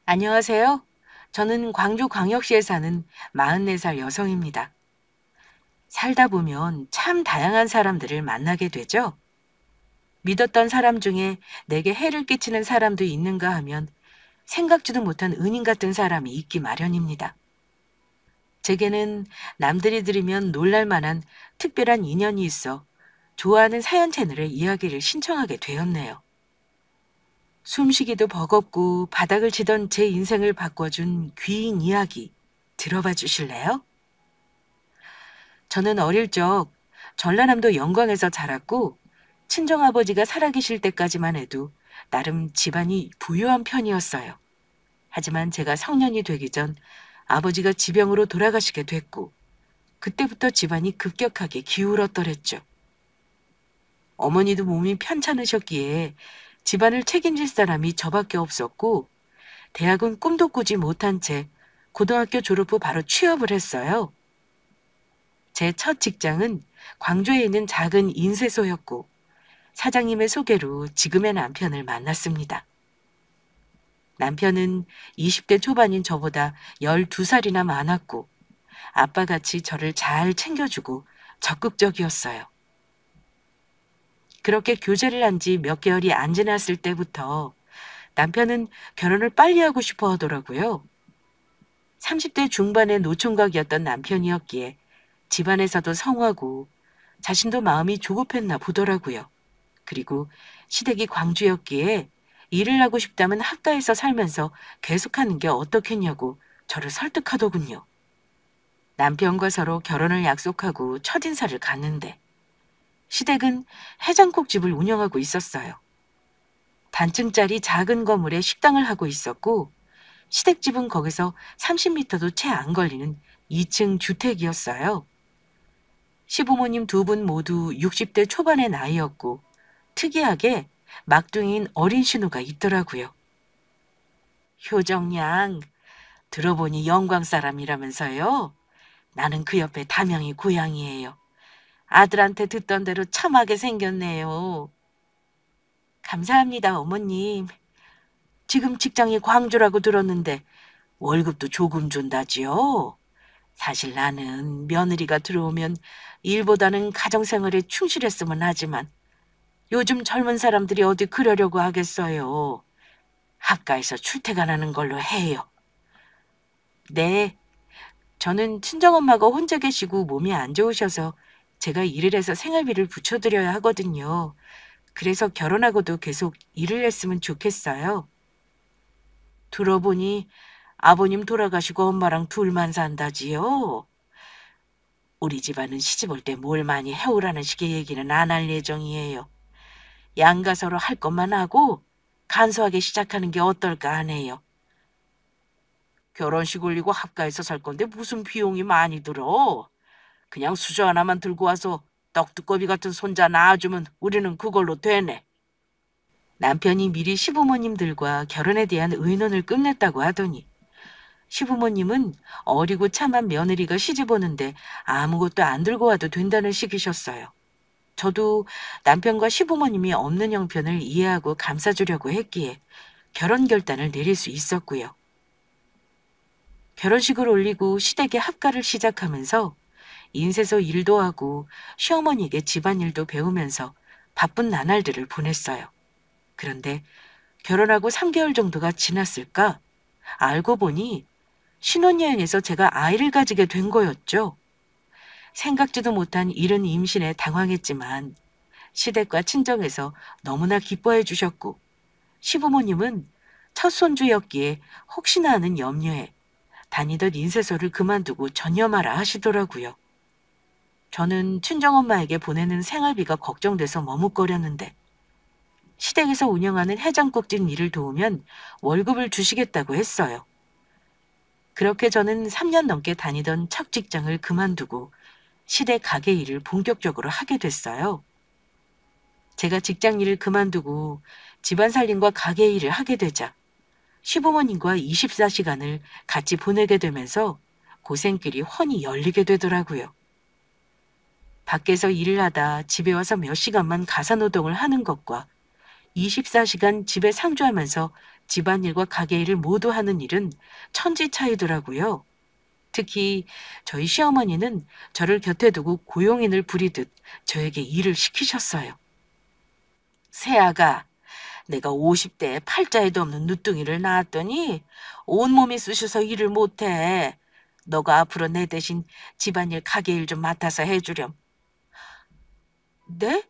안녕하세요. 저는 광주광역시에 사는 44살 여성입니다. 살다 보면 참 다양한 사람들을 만나게 되죠. 믿었던 사람 중에 내게 해를 끼치는 사람도 있는가 하면 생각지도 못한 은인 같은 사람이 있기 마련입니다. 제게는 남들이 들으면 놀랄 만한 특별한 인연이 있어 좋아하는 사연 채널에 이야기를 신청하게 되었네요. 숨쉬기도 버겁고 바닥을 치던 제 인생을 바꿔준 귀인 이야기 들어봐 주실래요? 저는 어릴 적 전라남도 영광에서 자랐고 친정아버지가 살아계실 때까지만 해도 나름 집안이 부유한 편이었어요. 하지만 제가 성년이 되기 전 아버지가 지병으로 돌아가시게 됐고 그때부터 집안이 급격하게 기울었더랬죠. 어머니도 몸이 편찮으셨기에 집안을 책임질 사람이 저밖에 없었고 대학은 꿈도 꾸지 못한 채 고등학교 졸업 후 바로 취업을 했어요. 제 첫 직장은 광주에 있는 작은 인쇄소였고 사장님의 소개로 지금의 남편을 만났습니다. 남편은 20대 초반인 저보다 12살이나 많았고 아빠같이 저를 잘 챙겨주고 적극적이었어요. 그렇게 교제를 한 지 몇 개월이 안 지났을 때부터 남편은 결혼을 빨리 하고 싶어 하더라고요. 30대 중반의 노총각이었던 남편이었기에 집안에서도 성하고 자신도 마음이 조급했나 보더라고요. 그리고 시댁이 광주였기에 일을 하고 싶다면 학가에서 살면서 계속하는 게 어떻겠냐고 저를 설득하더군요. 남편과 서로 결혼을 약속하고 첫인사를 갔는데 시댁은 해장국집을 운영하고 있었어요. 단층짜리 작은 건물에 식당을 하고 있었고 시댁집은 거기서 30m도 채 안 걸리는 2층 주택이었어요. 시부모님 두 분 모두 60대 초반의 나이였고 특이하게 막둥이인 어린 신우가 있더라고요. 효정양, 들어보니 영광 사람이라면서요? 나는 그 옆에 담양이 고향이에요. 아들한테 듣던 대로 참하게 생겼네요. 감사합니다, 어머님. 지금 직장이 광주라고 들었는데 월급도 조금 준다지요? 사실 나는 며느리가 들어오면 일보다는 가정생활에 충실했으면 하지만 요즘 젊은 사람들이 어디 그러려고 하겠어요. 학가에서 출퇴근하는 걸로 해요. 네, 저는 친정엄마가 혼자 계시고 몸이 안 좋으셔서 제가 일을 해서 생활비를 붙여드려야 하거든요. 그래서 결혼하고도 계속 일을 했으면 좋겠어요. 들어보니 아버님 돌아가시고 엄마랑 둘만 산다지요? 우리 집안은 시집 올 때 뭘 많이 해오라는 식의 얘기는 안 할 예정이에요. 양가서로 할 것만 하고 간소하게 시작하는 게 어떨까 하네요. 결혼식 올리고 합가해서 살 건데 무슨 비용이 많이 들어? 그냥 수저 하나만 들고 와서 떡두꺼비 같은 손자 낳아주면 우리는 그걸로 되네. 남편이 미리 시부모님들과 결혼에 대한 의논을 끝냈다고 하더니 시부모님은 어리고 참한 며느리가 시집 오는데 아무것도 안 들고 와도 된다는 식이셨어요. 저도 남편과 시부모님이 없는 형편을 이해하고 감싸주려고 했기에 결혼 결단을 내릴 수 있었고요. 결혼식을 올리고 시댁의 합가를 시작하면서 인쇄소 일도 하고 시어머니에게 집안일도 배우면서 바쁜 나날들을 보냈어요. 그런데 결혼하고 3개월 정도가 지났을까? 알고 보니 신혼여행에서 제가 아이를 가지게 된 거였죠. 생각지도 못한 이른 임신에 당황했지만 시댁과 친정에서 너무나 기뻐해 주셨고 시부모님은 첫 손주였기에 혹시나 하는 염려에 다니던 인쇄소를 그만두고 전념하라 하시더라고요. 저는 친정엄마에게 보내는 생활비가 걱정돼서 머뭇거렸는데 시댁에서 운영하는 해장국집 일을 도우면 월급을 주시겠다고 했어요. 그렇게 저는 3년 넘게 다니던 첫 직장을 그만두고 시댁 가게 일을 본격적으로 하게 됐어요. 제가 직장 일을 그만두고 집안 살림과 가게 일을 하게 되자 시부모님과 24시간을 같이 보내게 되면서 고생길이 훤히 열리게 되더라고요. 밖에서 일을 하다 집에 와서 몇 시간만 가사노동을 하는 것과 24시간 집에 상주하면서 집안일과 가게일을 모두 하는 일은 천지 차이더라고요. 특히 저희 시어머니는 저를 곁에 두고 고용인을 부리듯 저에게 일을 시키셨어요. 새아가, 내가 50대에 팔자에도 없는 누뚱이를 낳았더니 온몸이 쑤셔서 일을 못해. 너가 앞으로 내 대신 집안일 가게일 좀 맡아서 해주렴. 네?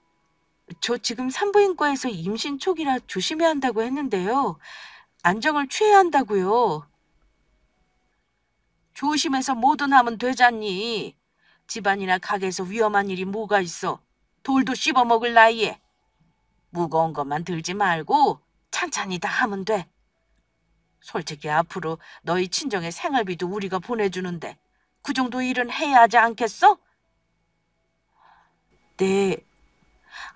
저 지금 산부인과에서 임신 초기라 조심해야 한다고 했는데요. 안정을 취해야 한다고요. 조심해서 뭐든 하면 되잖니. 집안이나 가게에서 위험한 일이 뭐가 있어. 돌도 씹어먹을 나이에. 무거운 것만 들지 말고 찬찬히 다 하면 돼. 솔직히 앞으로 너희 친정의 생활비도 우리가 보내주는데 그 정도 일은 해야 하지 않겠어? 네,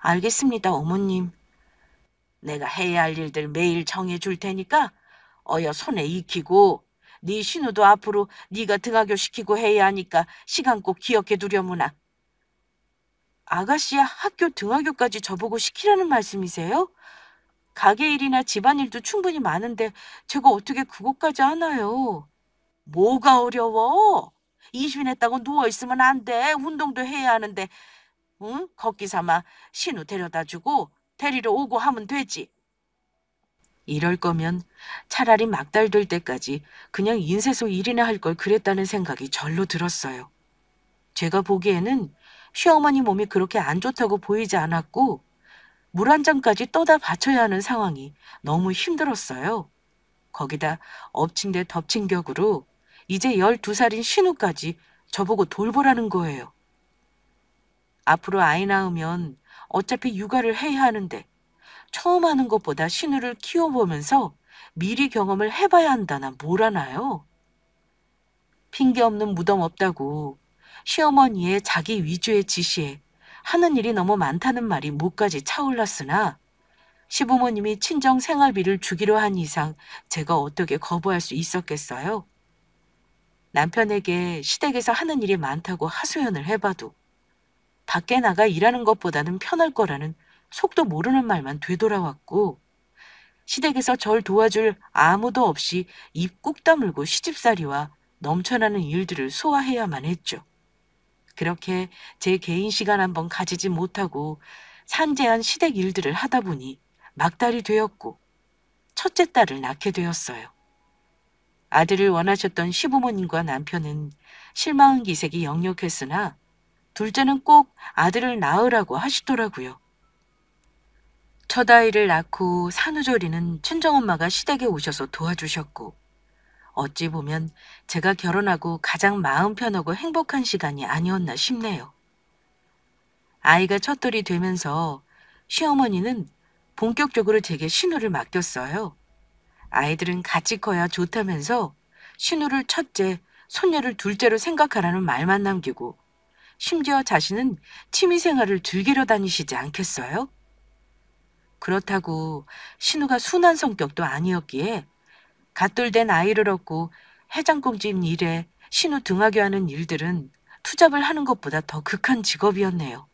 알겠습니다, 어머님. 내가 해야 할 일들 매일 정해줄 테니까 어여 손에 익히고 네 신우도 앞으로 네가 등하교 시키고 해야 하니까 시간 꼭 기억해 두려무나. 아가씨 학교 등하교까지 저보고 시키라는 말씀이세요? 가게 일이나 집안일도 충분히 많은데 제가 어떻게 그것까지 하나요? 뭐가 어려워? 임신했다고 누워있으면 안 돼. 운동도 해야 하는데, 응? 걷기 삼아 신우 데려다 주고 데리러 오고 하면 되지. 이럴 거면 차라리 막달될 때까지 그냥 인쇄소 일이나 할 걸 그랬다는 생각이 절로 들었어요. 제가 보기에는 시어머니 몸이 그렇게 안 좋다고 보이지 않았고 물 한 잔까지 떠다 바쳐야 하는 상황이 너무 힘들었어요. 거기다 엎친 데 덮친 격으로 이제 12살인 신우까지 저보고 돌보라는 거예요. 앞으로 아이 낳으면 어차피 육아를 해야 하는데 처음 하는 것보다 신우를 키워보면서 미리 경험을 해봐야 한다나 뭘 하나요? 핑계 없는 무덤 없다고 시어머니의 자기 위주의 지시에 하는 일이 너무 많다는 말이 목까지 차올랐으나 시부모님이 친정 생활비를 주기로 한 이상 제가 어떻게 거부할 수 있었겠어요? 남편에게 시댁에서 하는 일이 많다고 하소연을 해봐도 밖에 나가 일하는 것보다는 편할 거라는 속도 모르는 말만 되돌아왔고 시댁에서 절 도와줄 아무도 없이 입 꾹 다물고 시집살이와 넘쳐나는 일들을 소화해야만 했죠. 그렇게 제 개인 시간 한번 가지지 못하고 산재한 시댁 일들을 하다 보니 막달이 되었고 첫째 딸을 낳게 되었어요. 아들을 원하셨던 시부모님과 남편은 실망한 기색이 역력했으나 둘째는 꼭 아들을 낳으라고 하시더라고요. 첫 아이를 낳고 산후조리는 친정엄마가 시댁에 오셔서 도와주셨고 어찌 보면 제가 결혼하고 가장 마음 편하고 행복한 시간이 아니었나 싶네요. 아이가 첫돌이 되면서 시어머니는 본격적으로 제게 신우를 맡겼어요. 아이들은 같이 커야 좋다면서 신우를 첫째, 손녀를 둘째로 생각하라는 말만 남기고 심지어 자신은 취미생활을 즐기러 다니시지 않겠어요? 그렇다고 신우가 순한 성격도 아니었기에 갓돌된 아이를 얻고 해장국집 일에 신우 등하교하는 일들은 투잡을 하는 것보다 더 극한 직업이었네요.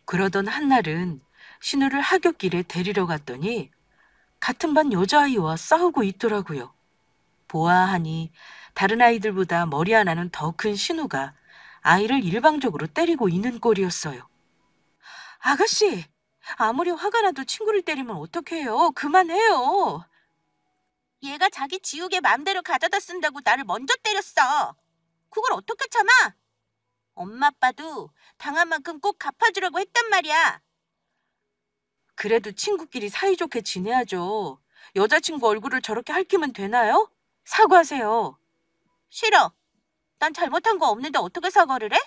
그러던 한날은 신우를 하굣길에 데리러 갔더니 같은 반 여자아이와 싸우고 있더라고요. 보아하니 다른 아이들보다 머리 하나는 더 큰 신우가 아이를 일방적으로 때리고 있는 꼴이었어요. 아가씨, 아무리 화가 나도 친구를 때리면 어떡해요? 그만해요. 얘가 자기 지우개 맘대로 가져다 쓴다고 나를 먼저 때렸어. 그걸 어떻게 참아? 엄마 아빠도 당한 만큼 꼭 갚아주려고 했단 말이야. 그래도 친구끼리 사이좋게 지내야죠. 여자친구 얼굴을 저렇게 핥히면 되나요? 사과하세요. 싫어. 난 잘못한 거 없는데 어떻게 사과를 해?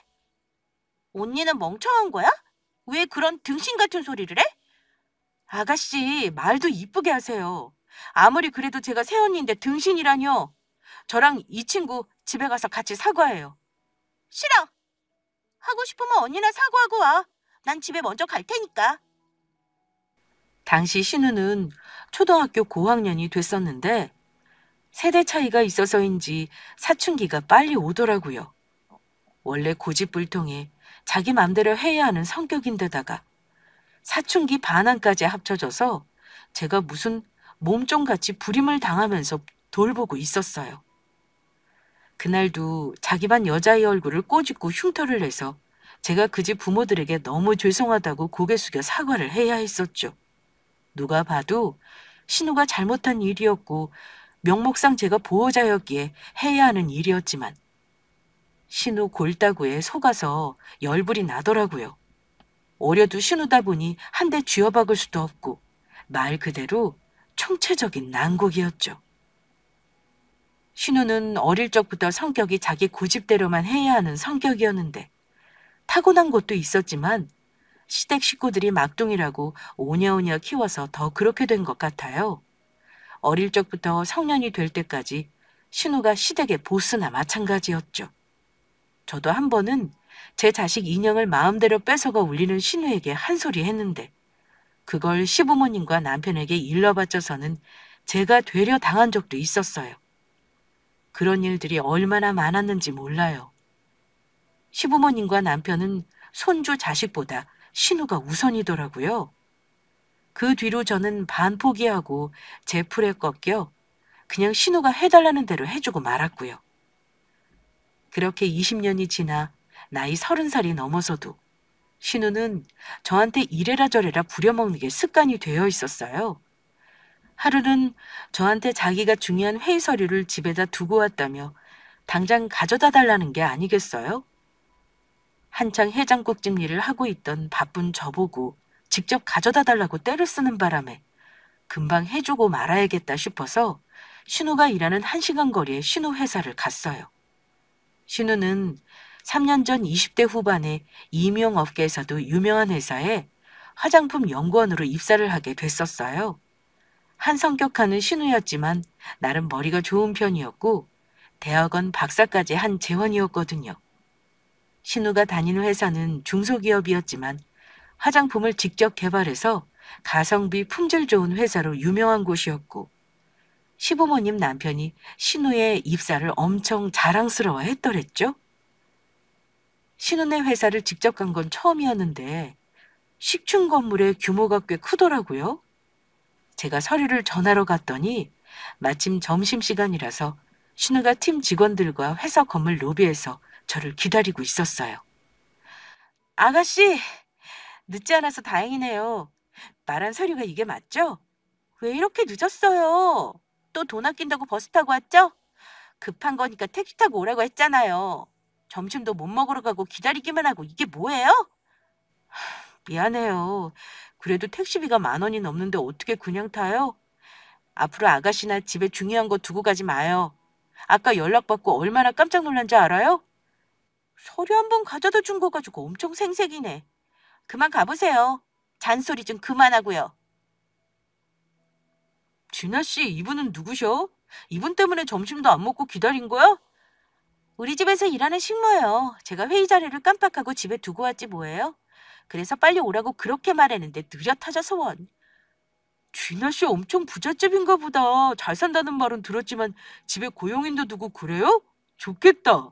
언니는 멍청한 거야? 왜 그런 등신 같은 소리를 해? 아가씨, 말도 이쁘게 하세요. 아무리 그래도 제가 새언니인데 등신이라뇨. 저랑 이 친구 집에 가서 같이 사과해요. 싫어. 하고 싶으면 언니나 사과하고 와. 난 집에 먼저 갈 테니까. 당시 신우는 초등학교 고학년이 됐었는데 세대 차이가 있어서인지 사춘기가 빨리 오더라고요. 원래 고집불통에 자기 맘대로 해야 하는 성격인데다가 사춘기 반항까지 합쳐져서 제가 무슨 몸종같이 불임을 당하면서 돌보고 있었어요. 그날도 자기 반 여자의 얼굴을 꼬집고 흉터를 내서 제가 그 집 부모들에게 너무 죄송하다고 고개 숙여 사과를 해야 했었죠. 누가 봐도 신우가 잘못한 일이었고 명목상 제가 보호자였기에 해야 하는 일이었지만 신우 골다구에 속아서 열불이 나더라고요. 어려도 신우다 보니 한 대 쥐어박을 수도 없고 말 그대로 총체적인 난국이었죠. 신우는 어릴 적부터 성격이 자기 고집대로만 해야 하는 성격이었는데 타고난 것도 있었지만 시댁 식구들이 막둥이라고 오냐오냐 키워서 더 그렇게 된 것 같아요. 어릴 적부터 성년이 될 때까지 신우가 시댁의 보스나 마찬가지였죠. 저도 한 번은 제 자식 인형을 마음대로 뺏어가 울리는 신우에게 한 소리 했는데 그걸 시부모님과 남편에게 일러바쳐서는 제가 되려 당한 적도 있었어요. 그런 일들이 얼마나 많았는지 몰라요. 시부모님과 남편은 손주 자식보다 신우가 우선이더라고요. 그 뒤로 저는 반포기하고 제 풀에 꺾여 그냥 신우가 해달라는 대로 해주고 말았고요. 그렇게 20년이 지나 나이 30살이 넘어서도 신우는 저한테 이래라 저래라 부려먹는 게 습관이 되어 있었어요. 하루는 저한테 자기가 중요한 회의 서류를 집에다 두고 왔다며 당장 가져다 달라는 게 아니겠어요? 한창 해장국집 일을 하고 있던 바쁜 저보고 직접 가져다 달라고 떼를 쓰는 바람에 금방 해주고 말아야겠다 싶어서 신우가 일하는 1시간 거리의 신우 회사를 갔어요. 신우는 3년 전 20대 후반에 임용업계에서도 유명한 회사에 화장품 연구원으로 입사를 하게 됐었어요. 한성격하는 신우였지만 나름 머리가 좋은 편이었고 대학원 박사까지 한 재원이었거든요. 신우가 다니는 회사는 중소기업이었지만 화장품을 직접 개발해서 가성비 품질 좋은 회사로 유명한 곳이었고 시부모님 남편이 신우의 입사를 엄청 자랑스러워 했더랬죠. 신우네 회사를 직접 간 건 처음이었는데 식충 건물의 규모가 꽤 크더라고요. 제가 서류를 전하러 갔더니 마침 점심시간이라서 신우가 팀 직원들과 회사 건물 로비에서 저를 기다리고 있었어요. 아가씨, 늦지 않아서 다행이네요. 말한 서류가 이게 맞죠? 왜 이렇게 늦었어요? 또 돈 아낀다고 버스 타고 왔죠? 급한 거니까 택시 타고 오라고 했잖아요. 점심도 못 먹으러 가고 기다리기만 하고 이게 뭐예요? 미안해요. 그래도 택시비가 10,000원이 넘는데 어떻게 그냥 타요? 앞으로 아가씨나 집에 중요한 거 두고 가지 마요. 아까 연락받고 얼마나 깜짝 놀란지 알아요? 서류 한 번 가져다 준 거 가지고 엄청 생색이네. 그만 가보세요. 잔소리 좀 그만하고요. 진아 씨, 이분은 누구셔? 이분 때문에 점심도 안 먹고 기다린 거야? 우리 집에서 일하는 식모예요. 제가 회의 자료를 깜빡하고 집에 두고 왔지 뭐예요? 그래서 빨리 오라고 그렇게 말했는데 느려 터져서 원. 진아 씨 엄청 부잣집인가 보다. 잘 산다는 말은 들었지만 집에 고용인도 두고 그래요? 좋겠다.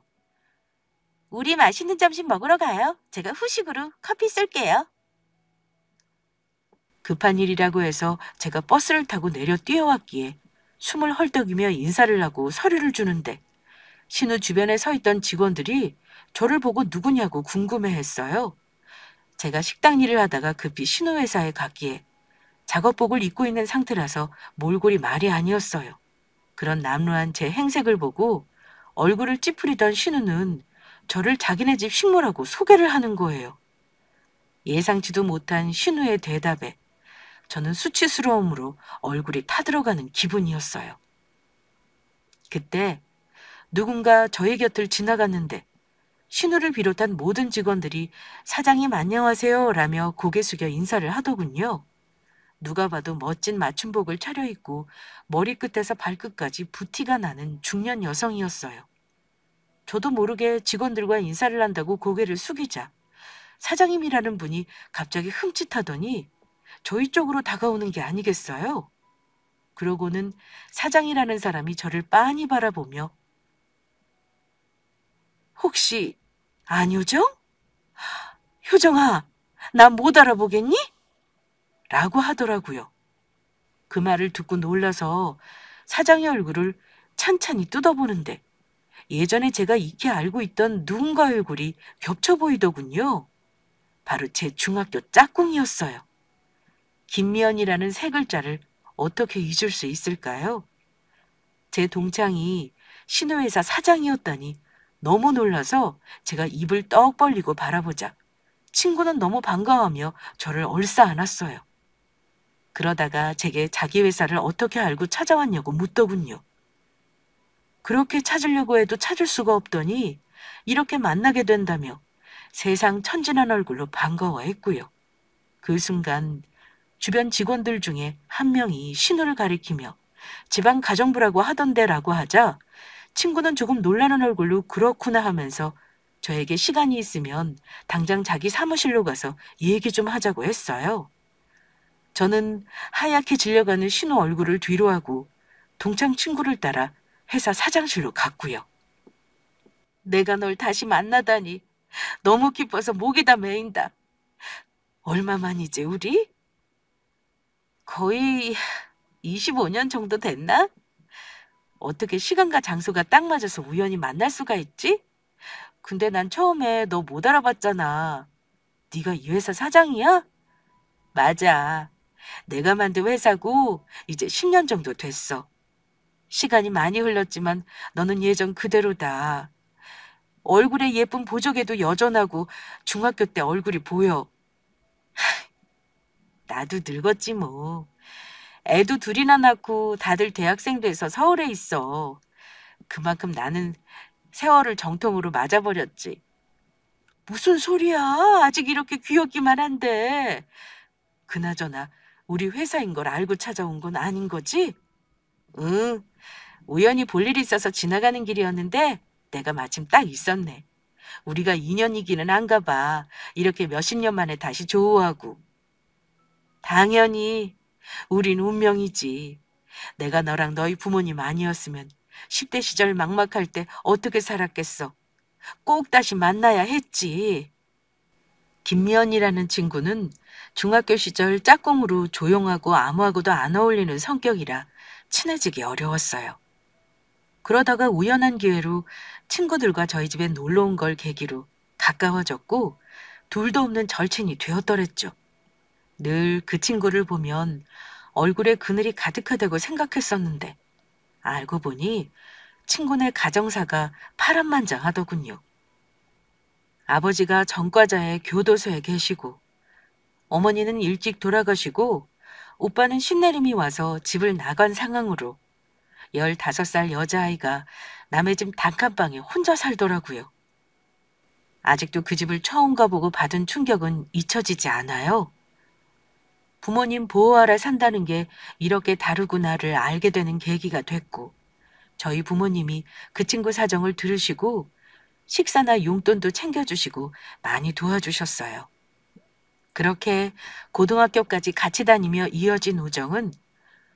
우리 맛있는 점심 먹으러 가요. 제가 후식으로 커피 쏠게요. 급한 일이라고 해서 제가 버스를 타고 내려 뛰어왔기에 숨을 헐떡이며 인사를 하고 서류를 주는데 신우 주변에 서 있던 직원들이 저를 보고 누구냐고 궁금해했어요. 제가 식당 일을 하다가 급히 신우 회사에 갔기에 작업복을 입고 있는 상태라서 몰골이 말이 아니었어요. 그런 남루한 제 행색을 보고 얼굴을 찌푸리던 신우는 저를 자기네 집 식모라고 소개를 하는 거예요. 예상치도 못한 신우의 대답에 저는 수치스러움으로 얼굴이 타들어가는 기분이었어요. 그때 누군가 저희 곁을 지나갔는데 신우를 비롯한 모든 직원들이 사장님 안녕하세요 라며 고개 숙여 인사를 하더군요. 누가 봐도 멋진 맞춤복을 차려입고 머리끝에서 발끝까지 부티가 나는 중년 여성이었어요. 저도 모르게 직원들과 인사를 한다고 고개를 숙이자 사장님이라는 분이 갑자기 흠칫하더니 저희 쪽으로 다가오는 게 아니겠어요? 그러고는 사장이라는 사람이 저를 빤히 바라보며 혹시 안효정? 효정아, 나 못 알아보겠니? 라고 하더라고요. 그 말을 듣고 놀라서 사장의 얼굴을 찬찬히 뜯어보는데 예전에 제가 익히 알고 있던 누군가의 얼굴이 겹쳐 보이더군요. 바로 제 중학교 짝꿍이었어요. 김미연이라는 세 글자를 어떻게 잊을 수 있을까요? 제 동창이 신우회사 사장이었다니 너무 놀라서 제가 입을 떡 벌리고 바라보자 친구는 너무 반가워하며 저를 얼싸 안았어요. 그러다가 제게 자기 회사를 어떻게 알고 찾아왔냐고 묻더군요. 그렇게 찾으려고 해도 찾을 수가 없더니 이렇게 만나게 된다며 세상 천진한 얼굴로 반가워했고요. 그 순간 주변 직원들 중에 한 명이 신우를 가리키며 지방 가정부라고 하던데라고 하자 친구는 조금 놀라는 얼굴로 그렇구나 하면서 저에게 시간이 있으면 당장 자기 사무실로 가서 얘기 좀 하자고 했어요. 저는 하얗게 질려가는 신우 얼굴을 뒤로하고 동창 친구를 따라 회사 사장실로 갔고요. 내가 널 다시 만나다니 너무 기뻐서 목이 다 메인다. 얼마만이지 우리? 거의 25년 정도 됐나? 어떻게 시간과 장소가 딱 맞아서 우연히 만날 수가 있지? 근데 난 처음에 너 못 알아봤잖아. 네가 이 회사 사장이야? 맞아. 내가 만든 회사고 이제 10년 정도 됐어. 시간이 많이 흘렀지만 너는 예전 그대로다. 얼굴에 예쁜 보조개도 여전하고 중학교 때 얼굴이 보여. 나도 늙었지 뭐. 애도 둘이나 낳고 다들 대학생 돼서 서울에 있어. 그만큼 나는 세월을 정통으로 맞아버렸지. 무슨 소리야? 아직 이렇게 귀엽기만 한데. 그나저나 우리 회사인 걸 알고 찾아온 건 아닌 거지? 응. 우연히 볼 일이 있어서 지나가는 길이었는데 내가 마침 딱 있었네. 우리가 인연이기는 한가 봐. 이렇게 몇십 년 만에 다시 조우하고. 당연히 우린 운명이지. 내가 너랑 너희 부모님 아니었으면 10대 시절 막막할 때 어떻게 살았겠어. 꼭 다시 만나야 했지. 김미연이라는 친구는 중학교 시절 짝꿍으로 조용하고 아무하고도 안 어울리는 성격이라 친해지기 어려웠어요. 그러다가 우연한 기회로 친구들과 저희 집에 놀러 온 걸 계기로 가까워졌고 둘도 없는 절친이 되었더랬죠. 늘 그 친구를 보면 얼굴에 그늘이 가득하다고 생각했었는데 알고 보니 친구네 가정사가 파란만장하더군요. 아버지가 전과자의 교도소에 계시고 어머니는 일찍 돌아가시고 오빠는 신내림이 와서 집을 나간 상황으로 15살 여자아이가 남의 집 단칸방에 혼자 살더라고요. 아직도 그 집을 처음 가보고 받은 충격은 잊혀지지 않아요. 부모님 보호 아래 산다는 게 이렇게 다르구나를 알게 되는 계기가 됐고 저희 부모님이 그 친구 사정을 들으시고 식사나 용돈도 챙겨주시고 많이 도와주셨어요. 그렇게 고등학교까지 같이 다니며 이어진 우정은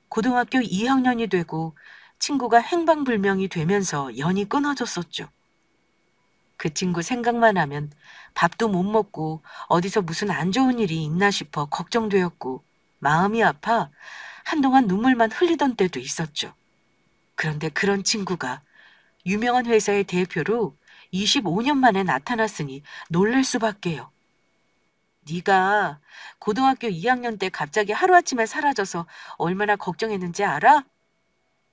고등학교 2학년이 되고 친구가 행방불명이 되면서 연이 끊어졌었죠. 그 친구 생각만 하면 밥도 못 먹고 어디서 무슨 안 좋은 일이 있나 싶어 걱정되었고 마음이 아파 한동안 눈물만 흘리던 때도 있었죠. 그런데 그런 친구가 유명한 회사의 대표로 25년 만에 나타났으니 놀랄 수밖에요. 네가 고등학교 2학년 때 갑자기 하루아침에 사라져서 얼마나 걱정했는지 알아?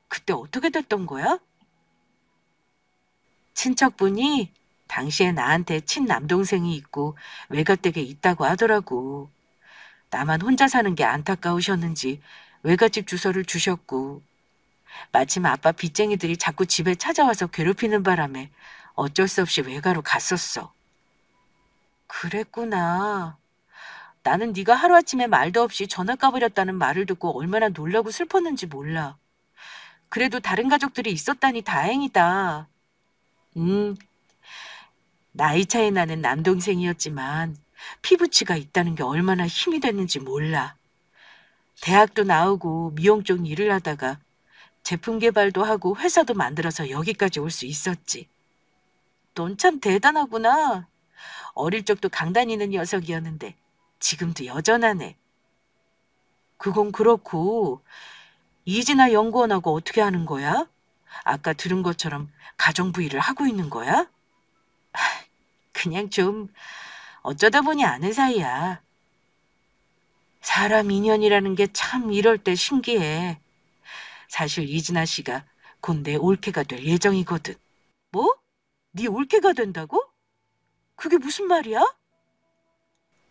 그때 어떻게 됐던 거야? 친척분이 당시에 나한테 친남동생이 있고 외갓댁에 있다고 하더라고. 나만 혼자 사는 게 안타까우셨는지 외갓집 주소를 주셨고 마침 아빠 빚쟁이들이 자꾸 집에 찾아와서 괴롭히는 바람에 어쩔 수 없이 외가로 갔었어. 그랬구나. 나는 네가 하루아침에 말도 없이 전학 가버렸다는 말을 듣고 얼마나 놀라고 슬펐는지 몰라. 그래도 다른 가족들이 있었다니 다행이다. 음, 나이 차이 나는 남동생이었지만 피부치가 있다는 게 얼마나 힘이 됐는지 몰라. 대학도 나오고 미용 쪽 일을 하다가 제품 개발도 하고 회사도 만들어서 여기까지 올 수 있었지. 넌 참 대단하구나. 어릴 적도 강다니는 녀석이었는데 지금도 여전하네. 그건 그렇고 이진아 연구원하고 어떻게 하는 거야? 아까 들은 것처럼 가정부 일을 하고 있는 거야? 그냥 좀 어쩌다 보니 아는 사이야. 사람 인연이라는 게 참 이럴 때 신기해. 사실 이진아 씨가 곧 내 올케가 될 예정이거든. 뭐? 네 올케가 된다고? 그게 무슨 말이야?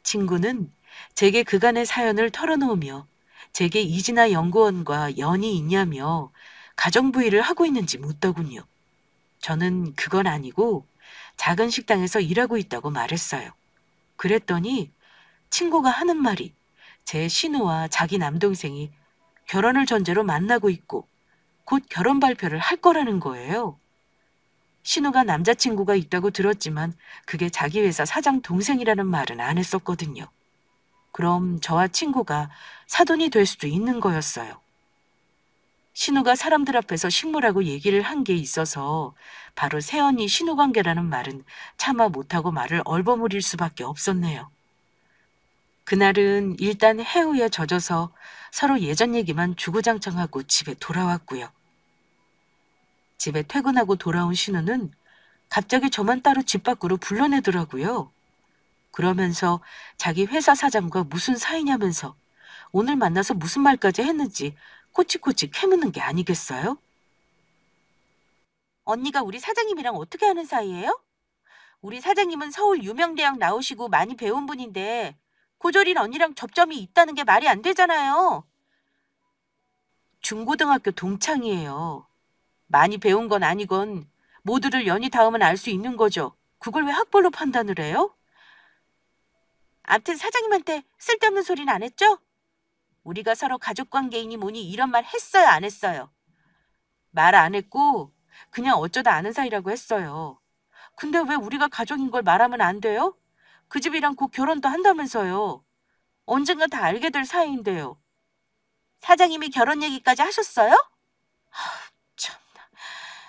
친구는 제게 그간의 사연을 털어놓으며 제게 이진아 연구원과 연이 있냐며 가정부 일을 하고 있는지 묻더군요. 저는 그건 아니고 작은 식당에서 일하고 있다고 말했어요. 그랬더니 친구가 하는 말이 제 신우와 자기 남동생이 결혼을 전제로 만나고 있고 곧 결혼 발표를 할 거라는 거예요. 신우가 남자친구가 있다고 들었지만 그게 자기 회사 사장 동생이라는 말은 안 했었거든요. 그럼 저와 친구가 사돈이 될 수도 있는 거였어요. 신우가 사람들 앞에서 식모라고 얘기를 한 게 있어서 바로 새언니 신우 관계라는 말은 차마 못하고 말을 얼버무릴 수밖에 없었네요. 그날은 일단 해우에 젖어서 서로 예전 얘기만 주구장창하고 집에 돌아왔고요. 집에 퇴근하고 돌아온 신우는 갑자기 저만 따로 집 밖으로 불러내더라고요. 그러면서 자기 회사 사장과 무슨 사이냐면서 오늘 만나서 무슨 말까지 했는지 코치코치 캐묻는 게 아니겠어요? 언니가 우리 사장님이랑 어떻게 하는 사이예요? 우리 사장님은 서울 유명대학 나오시고 많이 배운 분인데 고졸인 언니랑 접점이 있다는 게 말이 안 되잖아요. 중고등학교 동창이에요. 많이 배운 건 아니건 모두를 연이 닿으면 알 수 있는 거죠. 그걸 왜 학벌로 판단을 해요? 암튼 사장님한테 쓸데없는 소리는 안 했죠? 우리가 서로 가족관계이니 뭐니 이런 말 했어요, 안 했어요? 말 안 했고 그냥 어쩌다 아는 사이라고 했어요. 근데 왜 우리가 가족인 걸 말하면 안 돼요? 그 집이랑 곧 결혼도 한다면서요. 언젠가 다 알게 될 사이인데요. 사장님이 결혼 얘기까지 하셨어요? 참나.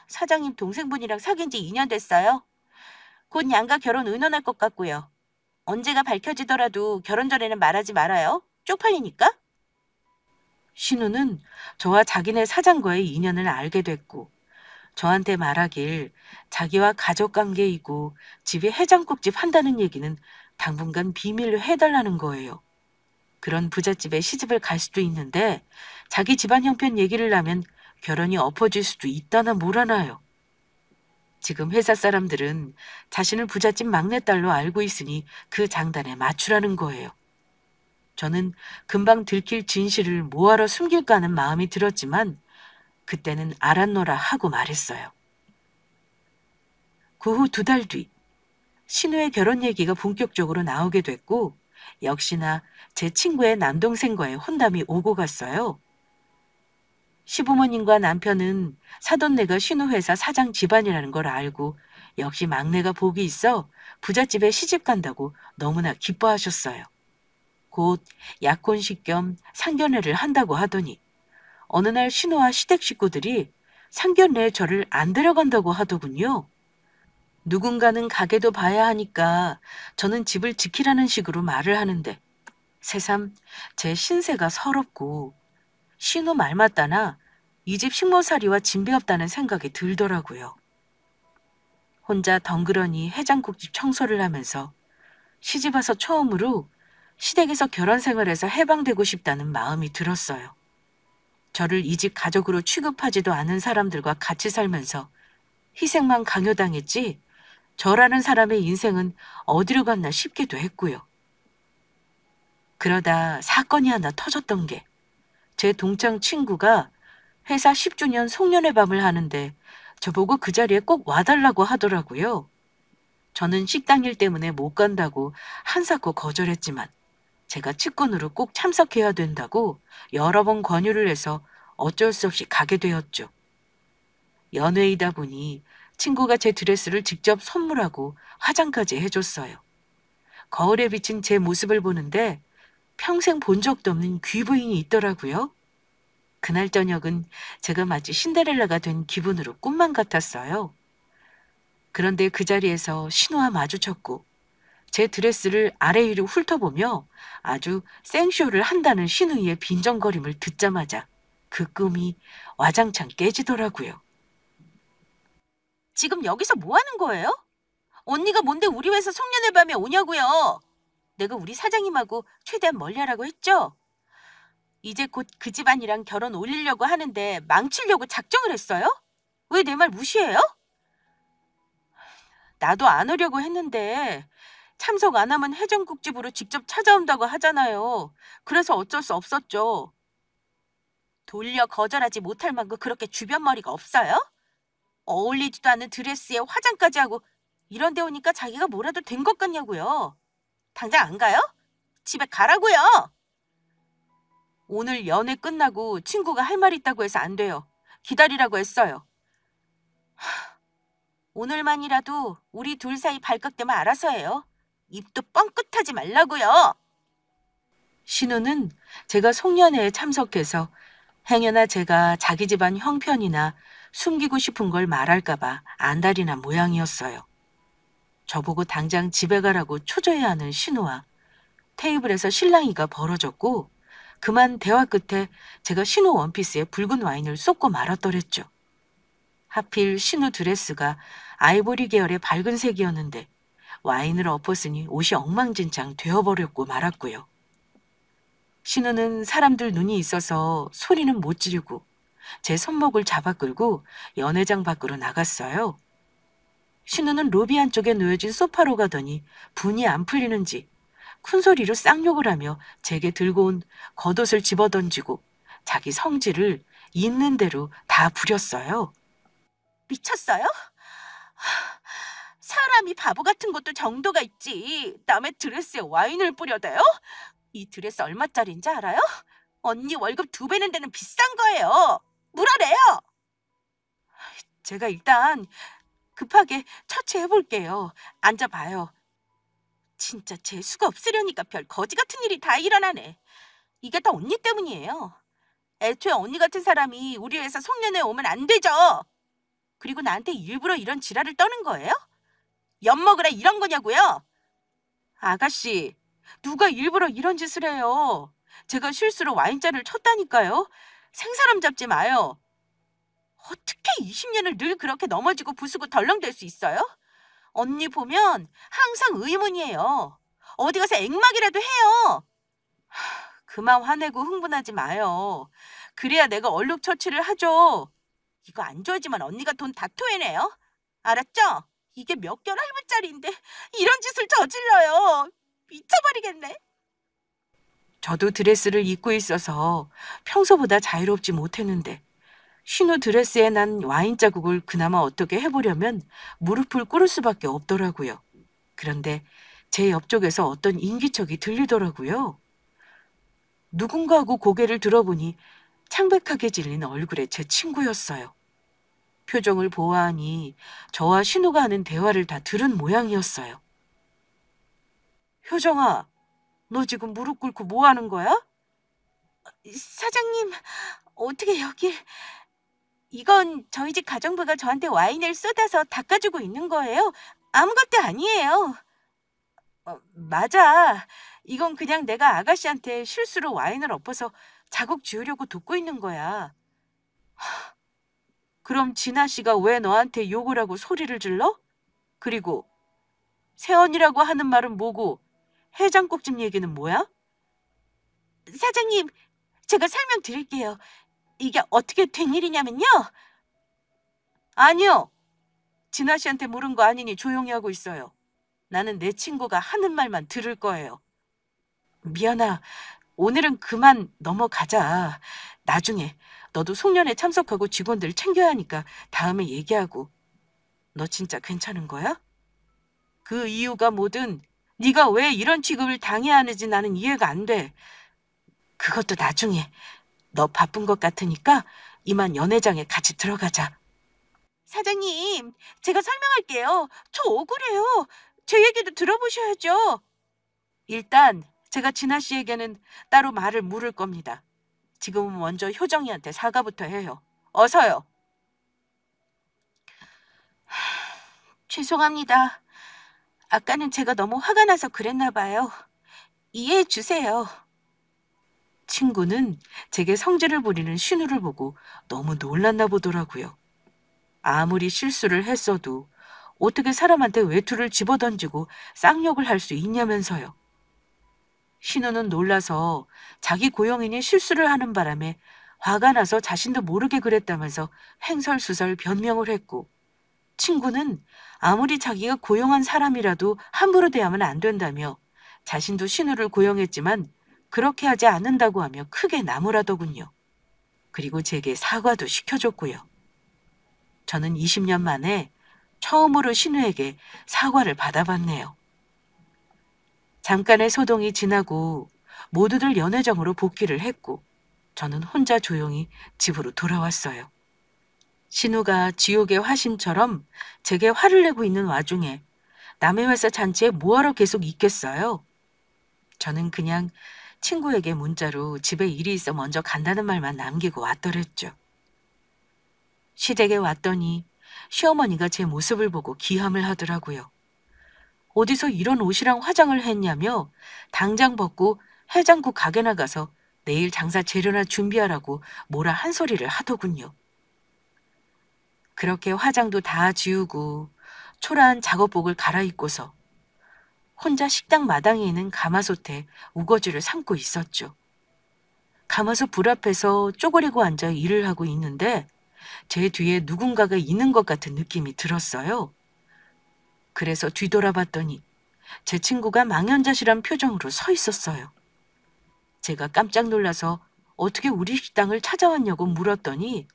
사장님 동생분이랑 사귄 지 2년 됐어요. 곧 양가 결혼 의논할 것 같고요. 언제가 밝혀지더라도 결혼 전에는 말하지 말아요. 쪽팔리니까. 신우는 저와 자기네 사장과의 인연을 알게 됐고 저한테 말하길 자기와 가족관계이고 집이 해장국집 한다는 얘기는 당분간 비밀로 해달라는 거예요. 그런 부잣집에 시집을 갈 수도 있는데 자기 집안 형편 얘기를 하면 결혼이 엎어질 수도 있다나 뭐라나요. 지금 회사 사람들은 자신을 부잣집 막내딸로 알고 있으니 그 장단에 맞추라는 거예요. 저는 금방 들킬 진실을 뭐하러 숨길까 하는 마음이 들었지만 그때는 알았노라 하고 말했어요. 그 후 2달 뒤 신우의 결혼 얘기가 본격적으로 나오게 됐고 역시나 제 친구의 남동생과의 혼담이 오고 갔어요. 시부모님과 남편은 사돈네가 신우 회사 사장 집안이라는 걸 알고 역시 막내가 복이 있어 부잣집에 시집 간다고 너무나 기뻐하셨어요. 곧 약혼식 겸 상견례를 한다고 하더니 어느 날 신우와 시댁 식구들이 상견례에 저를 안 데려간다고 하더군요. 누군가는 가게도 봐야 하니까 저는 집을 지키라는 식으로 말을 하는데 새삼 제 신세가 서럽고 신우 말 맞다나 이 집 식모살이와 진배 없다는 생각이 들더라고요. 혼자 덩그러니 해장국집 청소를 하면서 시집 와서 처음으로 시댁에서 결혼 생활에서 해방되고 싶다는 마음이 들었어요. 저를 이 집 가족으로 취급하지도 않은 사람들과 같이 살면서 희생만 강요당했지 저라는 사람의 인생은 어디로 갔나 싶기도 했고요. 그러다 사건이 하나 터졌던 게 제 동창 친구가 회사 10주년 송년회 밤을 하는데 저보고 그 자리에 꼭 와달라고 하더라고요. 저는 식당 일 때문에 못 간다고 한사코 거절했지만 제가 측근으로 꼭 참석해야 된다고 여러 번 권유를 해서 어쩔 수 없이 가게 되었죠. 연회이다 보니 친구가 제 드레스를 직접 선물하고 화장까지 해줬어요. 거울에 비친 제 모습을 보는데 평생 본 적도 없는 귀부인이 있더라고요. 그날 저녁은 제가 마치 신데렐라가 된 기분으로 꿈만 같았어요. 그런데 그 자리에서 신우와 마주쳤고 제 드레스를 아래 위로 훑어보며 아주 생쇼를 한다는 신우이의 빈정거림을 듣자마자 그 꿈이 와장창 깨지더라고요. 지금 여기서 뭐 하는 거예요? 언니가 뭔데 우리 회사 송년회 밤에 오냐고요? 내가 우리 사장님하고 최대한 멀리하라고 했죠? 이제 곧 그 집안이랑 결혼 올리려고 하는데 망치려고 작정을 했어요? 왜 내 말 무시해요? 나도 안 오려고 했는데 참석 안 하면 해장국집으로 직접 찾아온다고 하잖아요. 그래서 어쩔 수 없었죠. 돌려 거절하지 못할 만큼 그렇게 주변 머리가 없어요? 어울리지도 않는 드레스에 화장까지 하고 이런 데 오니까 자기가 뭐라도 된 것 같냐고요. 당장 안 가요? 집에 가라고요. 오늘 연애 끝나고 친구가 할 말 있다고 해서 안 돼요. 기다리라고 했어요. 오늘만이라도 우리 둘 사이 발칵되면 알아서 해요. 입도 뻥끗하지 말라고요. 신우는 제가 송년회에 참석해서 행여나 제가 자기 집안 형편이나 숨기고 싶은 걸 말할까 봐 안달이 난 모양이었어요. 저보고 당장 집에 가라고 초조해하는 신우와 테이블에서 실랑이가 벌어졌고 그만 대화 끝에 제가 신우 원피스에 붉은 와인을 쏟고 말았더랬죠. 하필 신우 드레스가 아이보리 계열의 밝은 색이었는데 와인을 엎었으니 옷이 엉망진창 되어버렸고 말았고요. 신우는 사람들 눈이 있어서 소리는 못 지르고 제 손목을 잡아 끌고 연회장 밖으로 나갔어요. 신우는 로비 안쪽에 놓여진 소파로 가더니 분이 안 풀리는지 큰 소리로 쌍욕을 하며 제게 들고 온 겉옷을 집어던지고 자기 성질을 있는 대로 다 부렸어요. 미쳤어요? 사람이 바보 같은 것도 정도가 있지. 남의 드레스에 와인을 뿌려대요? 이 드레스 얼마짜리인지 알아요? 언니 월급 2배는 되는 비싼 거예요. 물어내요. 제가 일단 급하게 처치해볼게요. 앉아봐요. 진짜 재수가 없으려니까 별 거지 같은 일이 다 일어나네. 이게 다 언니 때문이에요. 애초에 언니 같은 사람이 우리 회사 송년회에 오면 안 되죠. 그리고 나한테 일부러 이런 지랄을 떠는 거예요? 엿먹으라 이런 거냐고요? 아가씨, 누가 일부러 이런 짓을 해요? 제가 실수로 와인잔을 쳤다니까요. 생사람 잡지 마요. 어떻게 20년을 늘 그렇게 넘어지고 부수고 덜렁댈 수 있어요? 언니 보면 항상 의문이에요. 어디 가서 액막이라도 해요. 그만 화내고 흥분하지 마요. 그래야 내가 얼룩 처치를 하죠. 이거 안 좋아지만 언니가 돈 다 토해내요. 알았죠? 이게 몇 개월 할부짜리인데 이런 짓을 저질러요. 미쳐버리겠네. 저도 드레스를 입고 있어서 평소보다 자유롭지 못했는데 신우 드레스에 난 와인 자국을 그나마 어떻게 해보려면 무릎을 꿇을 수밖에 없더라고요. 그런데 제 옆쪽에서 어떤 인기척이 들리더라고요. 누군가 하고 고개를 들어보니 창백하게 질린 얼굴의 제 친구였어요. 표정을 보아하니 저와 신우가 하는 대화를 다 들은 모양이었어요. 효정아, 너 지금 무릎 꿇고 뭐 하는 거야? 사장님, 어떻게 여길... 이건 저희 집 가정부가 저한테 와인을 쏟아서 닦아주고 있는 거예요. 아무것도 아니에요. 맞아. 이건 그냥 내가 아가씨한테 실수로 와인을 엎어서 자국 지우려고 돕고 있는 거야. 그럼 진아 씨가 왜 너한테 욕을 하고 소리를 질러? 그리고 세언이라고 하는 말은 뭐고 해장국집 얘기는 뭐야? 사장님, 제가 설명드릴게요. 이게 어떻게 된 일이냐면요. 아니요. 진아 씨한테 물은 거 아니니 조용히 하고 있어요. 나는 내 친구가 하는 말만 들을 거예요. 미안아, 오늘은 그만 넘어가자. 나중에 너도 송년회 참석하고 직원들 챙겨야 하니까 다음에 얘기하고. 너 진짜 괜찮은 거야? 그 이유가 뭐든 네가 왜 이런 취급을 당해야 하는지 나는 이해가 안 돼. 그것도 나중에. 너 바쁜 것 같으니까 이만 연회장에 같이 들어가자. 사장님, 제가 설명할게요. 저 억울해요. 제 얘기도 들어보셔야죠. 일단 제가 진아 씨에게는 따로 말을 물을 겁니다. 지금은 먼저 효정이한테 사과부터 해요. 어서요. 죄송합니다. 아까는 제가 너무 화가 나서 그랬나 봐요. 이해해 주세요. 친구는 제게 성질을 부리는 신우를 보고 너무 놀랐나 보더라고요. 아무리 실수를 했어도 어떻게 사람한테 외투를 집어던지고 쌍욕을 할 수 있냐면서요. 신우는 놀라서 자기 고용인이 실수를 하는 바람에 화가 나서 자신도 모르게 그랬다면서 횡설수설 변명을 했고, 친구는 아무리 자기가 고용한 사람이라도 함부로 대하면 안 된다며 자신도 신우를 고용했지만 그렇게 하지 않는다고 하며 크게 나무라더군요. 그리고 제게 사과도 시켜줬고요. 저는 20년 만에 처음으로 신우에게 사과를 받아봤네요. 잠깐의 소동이 지나고 모두들 연회장으로 복귀를 했고 저는 혼자 조용히 집으로 돌아왔어요. 신우가 지옥의 화신처럼 제게 화를 내고 있는 와중에 남의 회사 잔치에 뭐하러 계속 있겠어요? 저는 그냥 친구에게 문자로 집에 일이 있어 먼저 간다는 말만 남기고 왔더랬죠. 시댁에 왔더니 시어머니가 제 모습을 보고 기함을 하더라고요. 어디서 이런 옷이랑 화장을 했냐며 당장 벗고 해장국 가게 나가서 내일 장사 재료나 준비하라고 뭐라 한 소리를 하더군요. 그렇게 화장도 다 지우고 초라한 작업복을 갈아입고서 혼자 식당 마당에 있는 가마솥에 우거지를 삶고 있었죠. 가마솥 불 앞에서 쪼그리고 앉아 일을 하고 있는데 제 뒤에 누군가가 있는 것 같은 느낌이 들었어요. 그래서 뒤돌아봤더니 제 친구가 망연자실한 표정으로 서 있었어요. 제가 깜짝 놀라서 어떻게 우리 식당을 찾아왔냐고 물었더니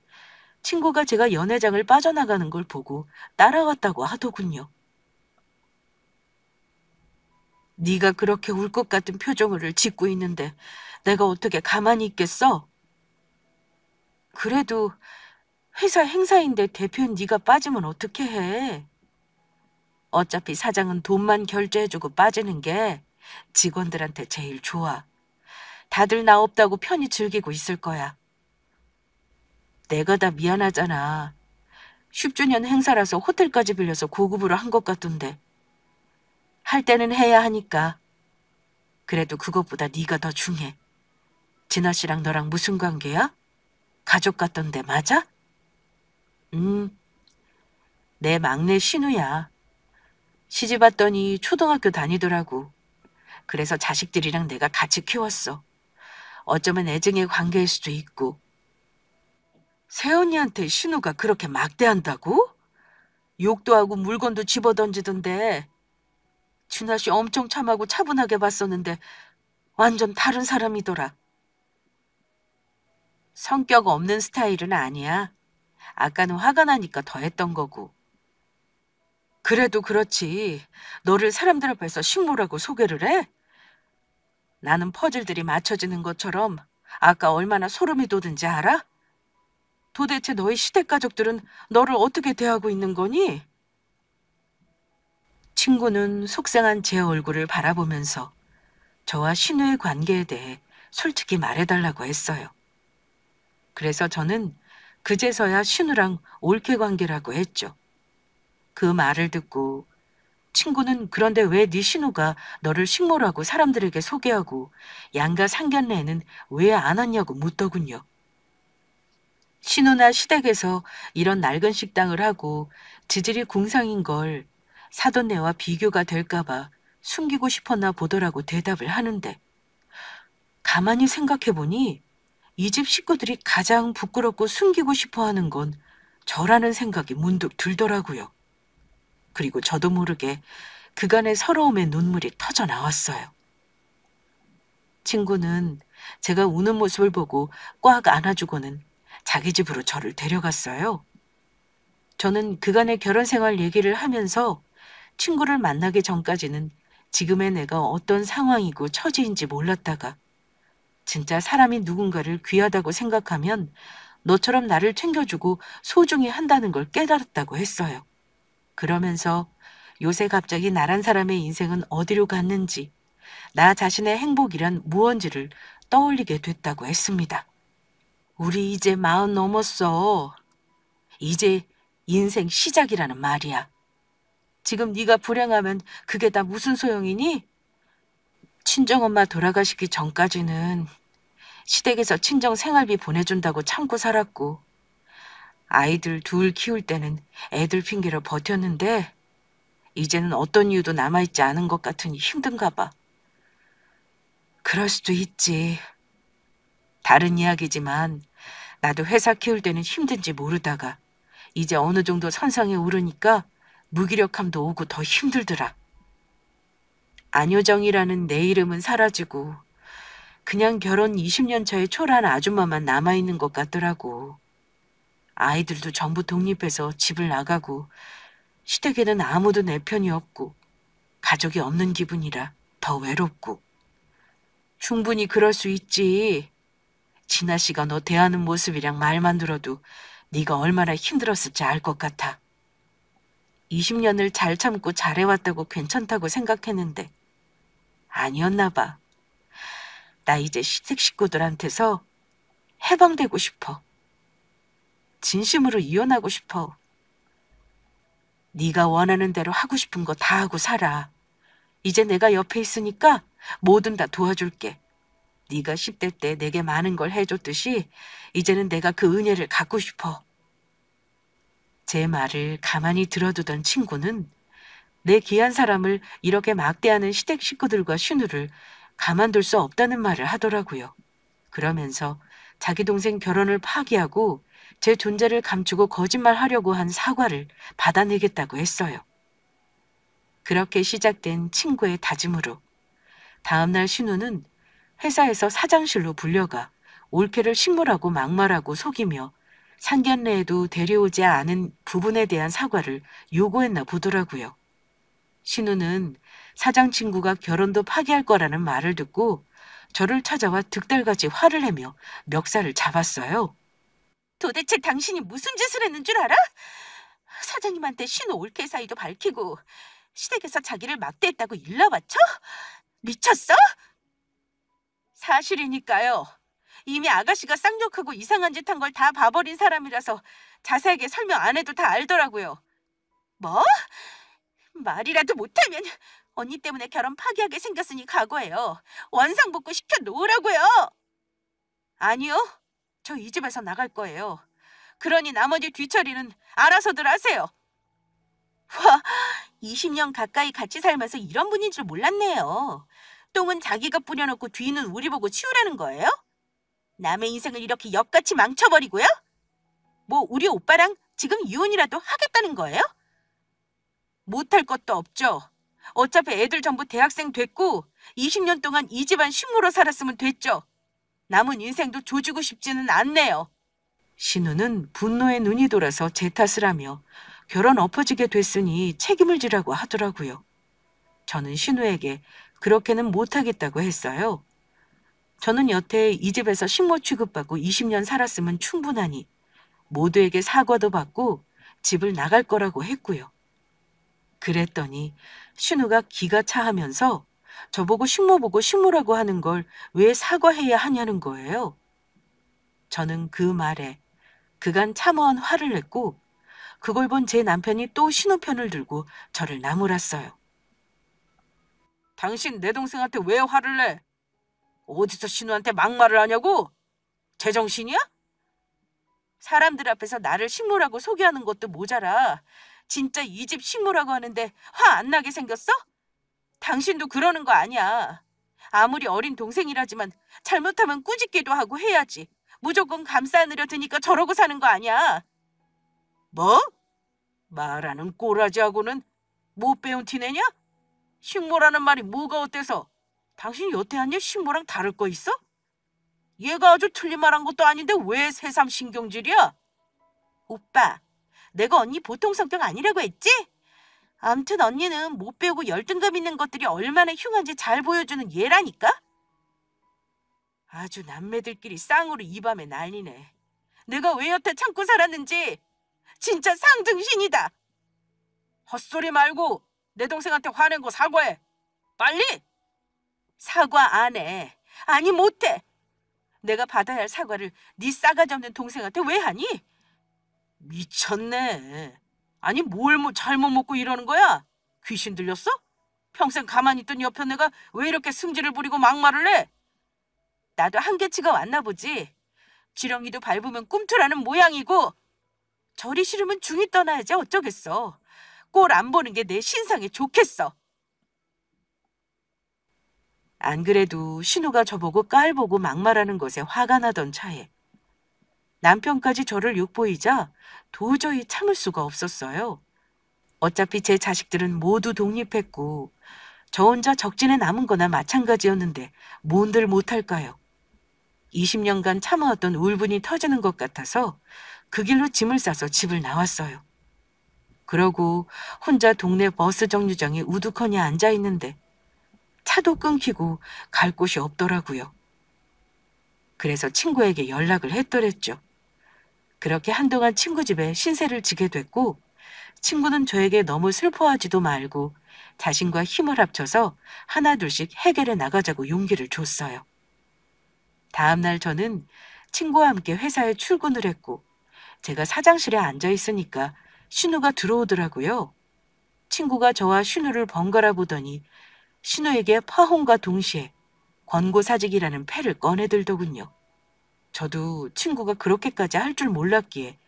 친구가 제가 연회장을 빠져나가는 걸 보고 따라왔다고 하더군요. 네가 그렇게 울 것 같은 표정을 짓고 있는데 내가 어떻게 가만히 있겠어? 그래도 회사 행사인데 대표인 네가 빠지면 어떻게 해? 어차피 사장은 돈만 결제해주고 빠지는 게 직원들한테 제일 좋아. 다들 나 없다고 편히 즐기고 있을 거야. 내가 다 미안하잖아. 10주년 행사라서 호텔까지 빌려서 고급으로 한 것 같던데. 할 때는 해야 하니까. 그래도 그것보다 네가 더 중요해. 진아 씨랑 너랑 무슨 관계야? 가족 같던데 맞아? 음, 내 막내 신우야. 시집 왔더니 초등학교 다니더라고. 그래서 자식들이랑 내가 같이 키웠어. 어쩌면 애증의 관계일 수도 있고. 새언니한테 신우가 그렇게 막대한다고? 욕도 하고 물건도 집어던지던데. 준하 씨 엄청 참하고 차분하게 봤었는데 완전 다른 사람이더라. 성격 없는 스타일은 아니야. 아까는 화가 나니까 더 했던 거고. 그래도 그렇지. 너를 사람들 앞에서 식모라고 소개를 해? 나는 퍼즐들이 맞춰지는 것처럼 아까 얼마나 소름이 돋은지 알아? 도대체 너희 시댁 가족들은 너를 어떻게 대하고 있는 거니? 친구는 속상한 제 얼굴을 바라보면서 저와 신우의 관계에 대해 솔직히 말해달라고 했어요. 그래서 저는 그제서야 신우랑 올케 관계라고 했죠. 그 말을 듣고 친구는 그런데 왜 네 신우가 너를 식모라고 사람들에게 소개하고 양가 상견례에는 왜 안 왔냐고 묻더군요. 신우나 시댁에서 이런 낡은 식당을 하고 지질이 궁상인 걸 사돈네와 비교가 될까 봐 숨기고 싶었나 보더라고 대답을 하는데 가만히 생각해 보니 이 집 식구들이 가장 부끄럽고 숨기고 싶어 하는 건 저라는 생각이 문득 들더라고요. 그리고 저도 모르게 그간의 서러움에 눈물이 터져 나왔어요. 친구는 제가 우는 모습을 보고 꽉 안아주고는 자기 집으로 저를 데려갔어요. 저는 그간의 결혼 생활 얘기를 하면서 친구를 만나기 전까지는 지금의 내가 어떤 상황이고 처지인지 몰랐다가 진짜 사람이 누군가를 귀하다고 생각하면 너처럼 나를 챙겨주고 소중히 한다는 걸 깨달았다고 했어요. 그러면서 요새 갑자기 나란 사람의 인생은 어디로 갔는지, 나 자신의 행복이란 무언지를 떠올리게 됐다고 했습니다. 우리 이제 40 넘었어. 이제 인생 시작이라는 말이야. 지금 네가 불행하면 그게 다 무슨 소용이니? 친정엄마 돌아가시기 전까지는 시댁에서 친정 생활비 보내준다고 참고 살았고, 아이들 둘 키울 때는 애들 핑계로 버텼는데, 이제는 어떤 이유도 남아있지 않은 것 같으니 힘든가 봐. 그럴 수도 있지. 다른 이야기지만 나도 회사 키울 때는 힘든지 모르다가 이제 어느 정도 선상에 오르니까 무기력함도 오고 더 힘들더라. 안효정이라는 내 이름은 사라지고 그냥 결혼 20년 차의 초라한 아줌마만 남아있는 것 같더라고. 아이들도 전부 독립해서 집을 나가고 시댁에는 아무도 내 편이 없고 가족이 없는 기분이라 더 외롭고. 충분히 그럴 수 있지. 진아 씨가 너 대하는 모습이랑 말만 들어도 네가 얼마나 힘들었을지 알 것 같아. 20년을 잘 참고 잘해왔다고 괜찮다고 생각했는데 아니었나 봐. 나 이제 시댁 식구들한테서 해방되고 싶어. 진심으로 이혼하고 싶어. 네가 원하는 대로 하고 싶은 거 다 하고 살아. 이제 내가 옆에 있으니까 뭐든 다 도와줄게. 네가 10대 때 내게 많은 걸 해줬듯이 이제는 내가 그 은혜를 갚고 싶어. 제 말을 가만히 들어두던 친구는 내 귀한 사람을 이렇게 막대하는 시댁 식구들과 신우를 가만둘 수 없다는 말을 하더라고요. 그러면서 자기 동생 결혼을 파기하고 제 존재를 감추고 거짓말하려고 한 사과를 받아내겠다고 했어요. 그렇게 시작된 친구의 다짐으로 다음날 신우는 회사에서 사장실로 불려가 올케를 식물하고 막말하고 속이며 상견례에도 데려오지 않은 부분에 대한 사과를 요구했나 보더라고요. 신우는 사장 친구가 결혼도 파기할 거라는 말을 듣고 저를 찾아와 득달같이 화를 내며 멱살을 잡았어요. 도대체 당신이 무슨 짓을 했는 줄 알아? 사장님한테 신우 올케 사이도 밝히고 시댁에서 자기를 막대했다고 일러바쳐? 미쳤어? 사실이니까요. 이미 아가씨가 쌍욕하고 이상한 짓 한 걸 다 봐버린 사람이라서 자세하게 설명 안 해도 다 알더라고요. 뭐? 말이라도 못하면 언니 때문에 결혼 파기하게 생겼으니 각오해요. 원상복구 시켜 놓으라고요. 아니요. 저 이 집에서 나갈 거예요. 그러니 나머지 뒤처리는 알아서들 하세요. 와, 20년 가까이 같이 살면서 이런 분인 줄 몰랐네요. 똥은 자기가 뿌려놓고 뒤는 우리 보고 치우라는 거예요? 남의 인생을 이렇게 역같이 망쳐버리고요? 뭐 우리 오빠랑 지금 이혼이라도 하겠다는 거예요? 못할 것도 없죠. 어차피 애들 전부 대학생 됐고 20년 동안 이 집안 식모로 살았으면 됐죠. 남은 인생도 조지고 싶지는 않네요. 신우는 분노에 눈이 돌아서 제 탓을 하며 결혼 엎어지게 됐으니 책임을 지라고 하더라고요. 저는 신우에게 그렇게는 못하겠다고 했어요. 저는 여태 이 집에서 식모 취급받고 20년 살았으면 충분하니 모두에게 사과도 받고 집을 나갈 거라고 했고요. 그랬더니 신우가 기가 차하면서 저보고 식모 보고 식모라고 하는 걸 왜 사과해야 하냐는 거예요. 저는 그 말에 그간 참아온 화를 냈고 그걸 본 제 남편이 또 신우 편을 들고 저를 나무랐어요. 당신 내 동생한테 왜 화를 내? 어디서 신우한테 막말을 하냐고? 제정신이야? 사람들 앞에서 나를 식모라고 소개하는 것도 모자라 진짜 이 집 식모라고 하는데 화 안 나게 생겼어? 당신도 그러는 거 아니야. 아무리 어린 동생이라지만 잘못하면 꾸짖기도 하고 해야지. 무조건 감싸 안으려 드니까 저러고 사는 거 아니야. 뭐? 말하는 꼬라지하고는 못 배운 티내냐? 식모라는 말이 뭐가 어때서? 당신 여태 한 일 식모랑 다를 거 있어? 얘가 아주 틀린 말 한 것도 아닌데 왜 새삼 신경질이야? 오빠, 내가 언니 보통 성격 아니라고 했지? 암튼 언니는 못 배우고 열등감 있는 것들이 얼마나 흉한지 잘 보여주는 얘라니까? 아주 남매들끼리 쌍으로 이 밤에 난리네. 내가 왜 여태 참고 살았는지 진짜 상등신이다. 헛소리 말고 내 동생한테 화낸 거 사과해. 빨리! 사과 안 해. 아니 못해. 내가 받아야 할 사과를 네 싸가지 없는 동생한테 왜 하니? 미쳤네. 아니 뭘 잘못 먹고 이러는 거야? 귀신 들렸어? 평생 가만히 있던 옆에 내가 왜 이렇게 승질을 부리고 막말을 해? 나도 한계치가 왔나 보지. 지렁이도 밟으면 꿈틀하는 모양이고 저리 싫으면 중이 떠나야지 어쩌겠어. 꼴 안 보는 게 내 신상에 좋겠어. 안 그래도 신우가 저보고 깔보고 막말하는 것에 화가 나던 차에 남편까지 저를 욕보이자 도저히 참을 수가 없었어요. 어차피 제 자식들은 모두 독립했고 저 혼자 적진에 남은 거나 마찬가지였는데 뭔들 못할까요? 20년간 참아왔던 울분이 터지는 것 같아서 그 길로 짐을 싸서 집을 나왔어요. 그러고 혼자 동네 버스 정류장에 우두커니 앉아있는데 차도 끊기고 갈 곳이 없더라고요. 그래서 친구에게 연락을 했더랬죠. 그렇게 한동안 친구 집에 신세를 지게 됐고 친구는 저에게 너무 슬퍼하지도 말고 자신과 힘을 합쳐서 하나둘씩 해결해 나가자고 용기를 줬어요. 다음 날 저는 친구와 함께 회사에 출근을 했고 제가 사장실에 앉아 있으니까 신우가 들어오더라고요. 친구가 저와 신우를 번갈아 보더니 신우에게 파혼과 동시에 권고사직이라는 패를 꺼내들더군요. 저도 친구가 그렇게까지 할 줄 몰랐기에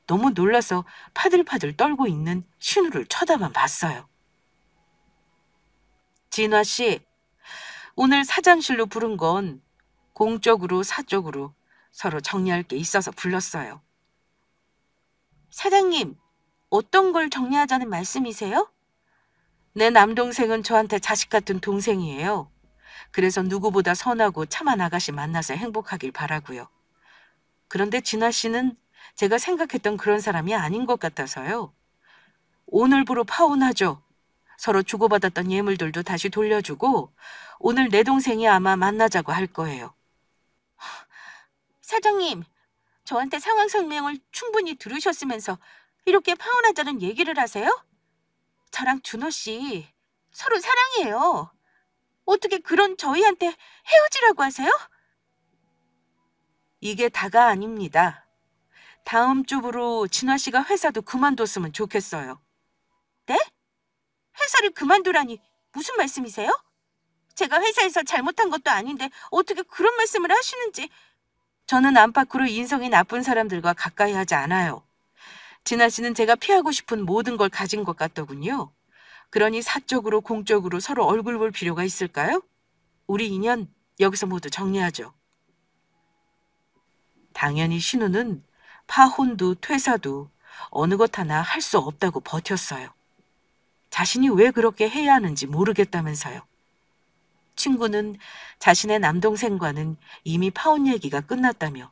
너무 놀라서 파들파들 떨고 있는 신우를 쳐다만 봤어요. 진화 씨, 오늘 사장실로 부른 건 공적으로 사적으로 서로 정리할 게 있어서 불렀어요. 사장님, 어떤 걸 정리하자는 말씀이세요? 내 남동생은 저한테 자식 같은 동생이에요. 그래서 누구보다 선하고 참한 아가씨 만나서 행복하길 바라고요. 그런데 진아 씨는 제가 생각했던 그런 사람이 아닌 것 같아서요. 오늘부로 파혼하죠. 서로 주고받았던 예물들도 다시 돌려주고 오늘 내 동생이 아마 만나자고 할 거예요. 사장님, 저한테 상황 설명을 충분히 들으셨으면서 이렇게 파혼하자는 얘기를 하세요? 저랑 준호 씨 서로 사랑해요. 어떻게 그런 저희한테 헤어지라고 하세요? 이게 다가 아닙니다. 다음 주부로 진화 씨가 회사도 그만뒀으면 좋겠어요. 네? 회사를 그만두라니 무슨 말씀이세요? 제가 회사에서 잘못한 것도 아닌데 어떻게 그런 말씀을 하시는지. 저는 안팎으로 인성이 나쁜 사람들과 가까이 하지 않아요. 진아 씨는 제가 피하고 싶은 모든 걸 가진 것 같더군요. 그러니 사적으로 공적으로 서로 얼굴 볼 필요가 있을까요? 우리 인연 여기서 모두 정리하죠. 당연히 신우는 파혼도 퇴사도 어느 것 하나 할 수 없다고 버텼어요. 자신이 왜 그렇게 해야 하는지 모르겠다면서요. 친구는 자신의 남동생과는 이미 파혼 얘기가 끝났다며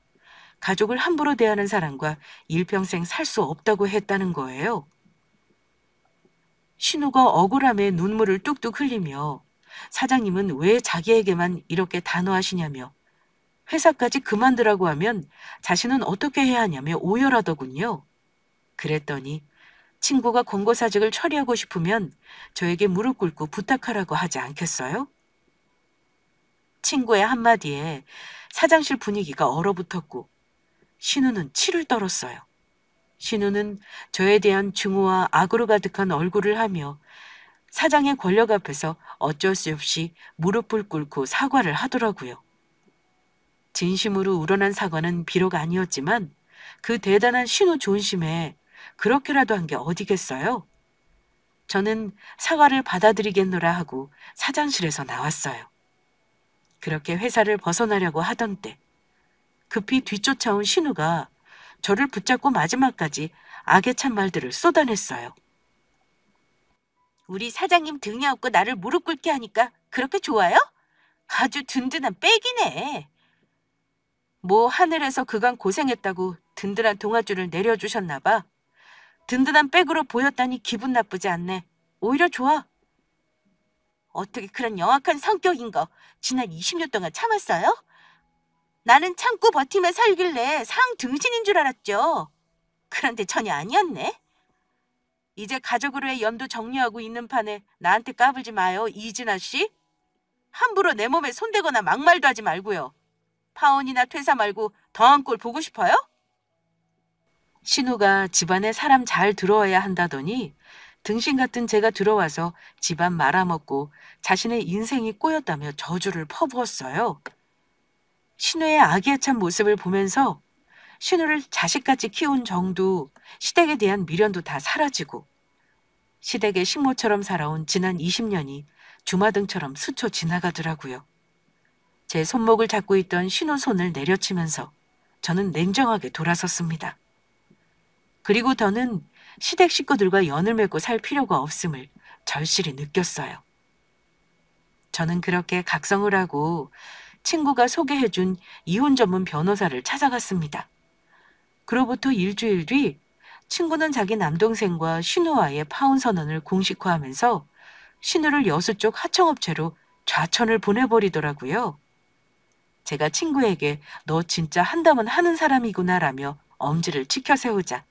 가족을 함부로 대하는 사람과 일평생 살 수 없다고 했다는 거예요. 신우가 억울함에 눈물을 뚝뚝 흘리며 사장님은 왜 자기에게만 이렇게 단호하시냐며 회사까지 그만두라고 하면 자신은 어떻게 해야 하냐며 오열하더군요. 그랬더니 친구가 권고사직을 처리하고 싶으면 저에게 무릎 꿇고 부탁하라고 하지 않겠어요? 친구의 한마디에 사장실 분위기가 얼어붙었고 신우는 치를 떨었어요. 신우는 저에 대한 증오와 악으로 가득한 얼굴을 하며 사장의 권력 앞에서 어쩔 수 없이 무릎을 꿇고 사과를 하더라고요. 진심으로 우러난 사과는 비록 아니었지만 그 대단한 신우 존심에 그렇게라도 한 게 어디겠어요? 저는 사과를 받아들이겠노라 하고 사장실에서 나왔어요. 그렇게 회사를 벗어나려고 하던 때 급히 뒤쫓아온 신우가 저를 붙잡고 마지막까지 악에 찬 말들을 쏟아냈어요. 우리 사장님 등에 업고 나를 무릎 꿇게 하니까 그렇게 좋아요? 아주 든든한 백이네. 뭐 하늘에서 그간 고생했다고 든든한 동아줄을 내려주셨나 봐. 든든한 백으로 보였다니 기분 나쁘지 않네. 오히려 좋아. 어떻게 그런 영악한 성격인 거 지난 20년 동안 참았어요? 나는 참고 버티며 살길래 상 등신인 줄 알았죠. 그런데 전혀 아니었네. 이제 가족으로의 연도 정리하고 있는 판에 나한테 까불지 마요, 이진아 씨. 함부로 내 몸에 손대거나 막말도 하지 말고요. 파혼이나 퇴사 말고 더한 꼴 보고 싶어요? 신우가 집안에 사람 잘 들어와야 한다더니 등신 같은 제가 들어와서 집안 말아먹고 자신의 인생이 꼬였다며 저주를 퍼부었어요. 신우의 아기에 찬 모습을 보면서 신우를 자식같이 키운 정도, 시댁에 대한 미련도 다 사라지고 시댁의 식모처럼 살아온 지난 20년이 주마등처럼 스쳐 지나가더라고요. 제 손목을 잡고 있던 신우 손을 내려치면서 저는 냉정하게 돌아섰습니다. 그리고 더는 시댁 식구들과 연을 맺고 살 필요가 없음을 절실히 느꼈어요. 저는 그렇게 각성을 하고 친구가 소개해준 이혼 전문 변호사를 찾아갔습니다. 그로부터 일주일 뒤 친구는 자기 남동생과 신우와의 파혼 선언을 공식화하면서 신우를 여수 쪽 하청업체로 좌천을 보내버리더라고요. 제가 친구에게 너 진짜 한다면 하는 사람이구나라며 엄지를 치켜세우자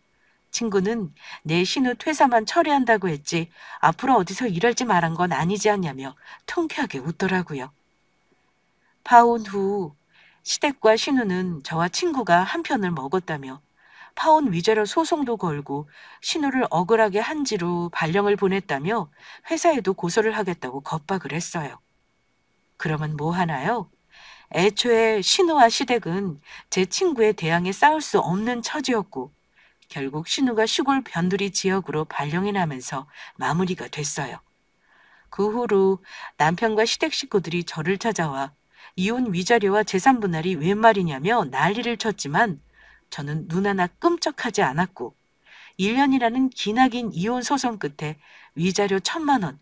친구는 내 신우 퇴사만 처리한다고 했지 앞으로 어디서 일할지 말한 건 아니지 않냐며 통쾌하게 웃더라고요. 파혼 후 시댁과 신우는 저와 친구가 한 편을 먹었다며 파혼 위자료 소송도 걸고 신우를 억울하게 한지로 발령을 보냈다며 회사에도 고소를 하겠다고 겁박을 했어요. 그러면 뭐 하나요? 애초에 신우와 시댁은 제 친구의 대항에 싸울 수 없는 처지였고 결국 신우가 시골 변두리 지역으로 발령이 나면서 마무리가 됐어요. 그 후로 남편과 시댁 식구들이 저를 찾아와 이혼 위자료와 재산 분할이 웬 말이냐며 난리를 쳤지만 저는 눈 하나 끔쩍하지 않았고 1년이라는 기나긴 이혼 소송 끝에 위자료 1,000만 원,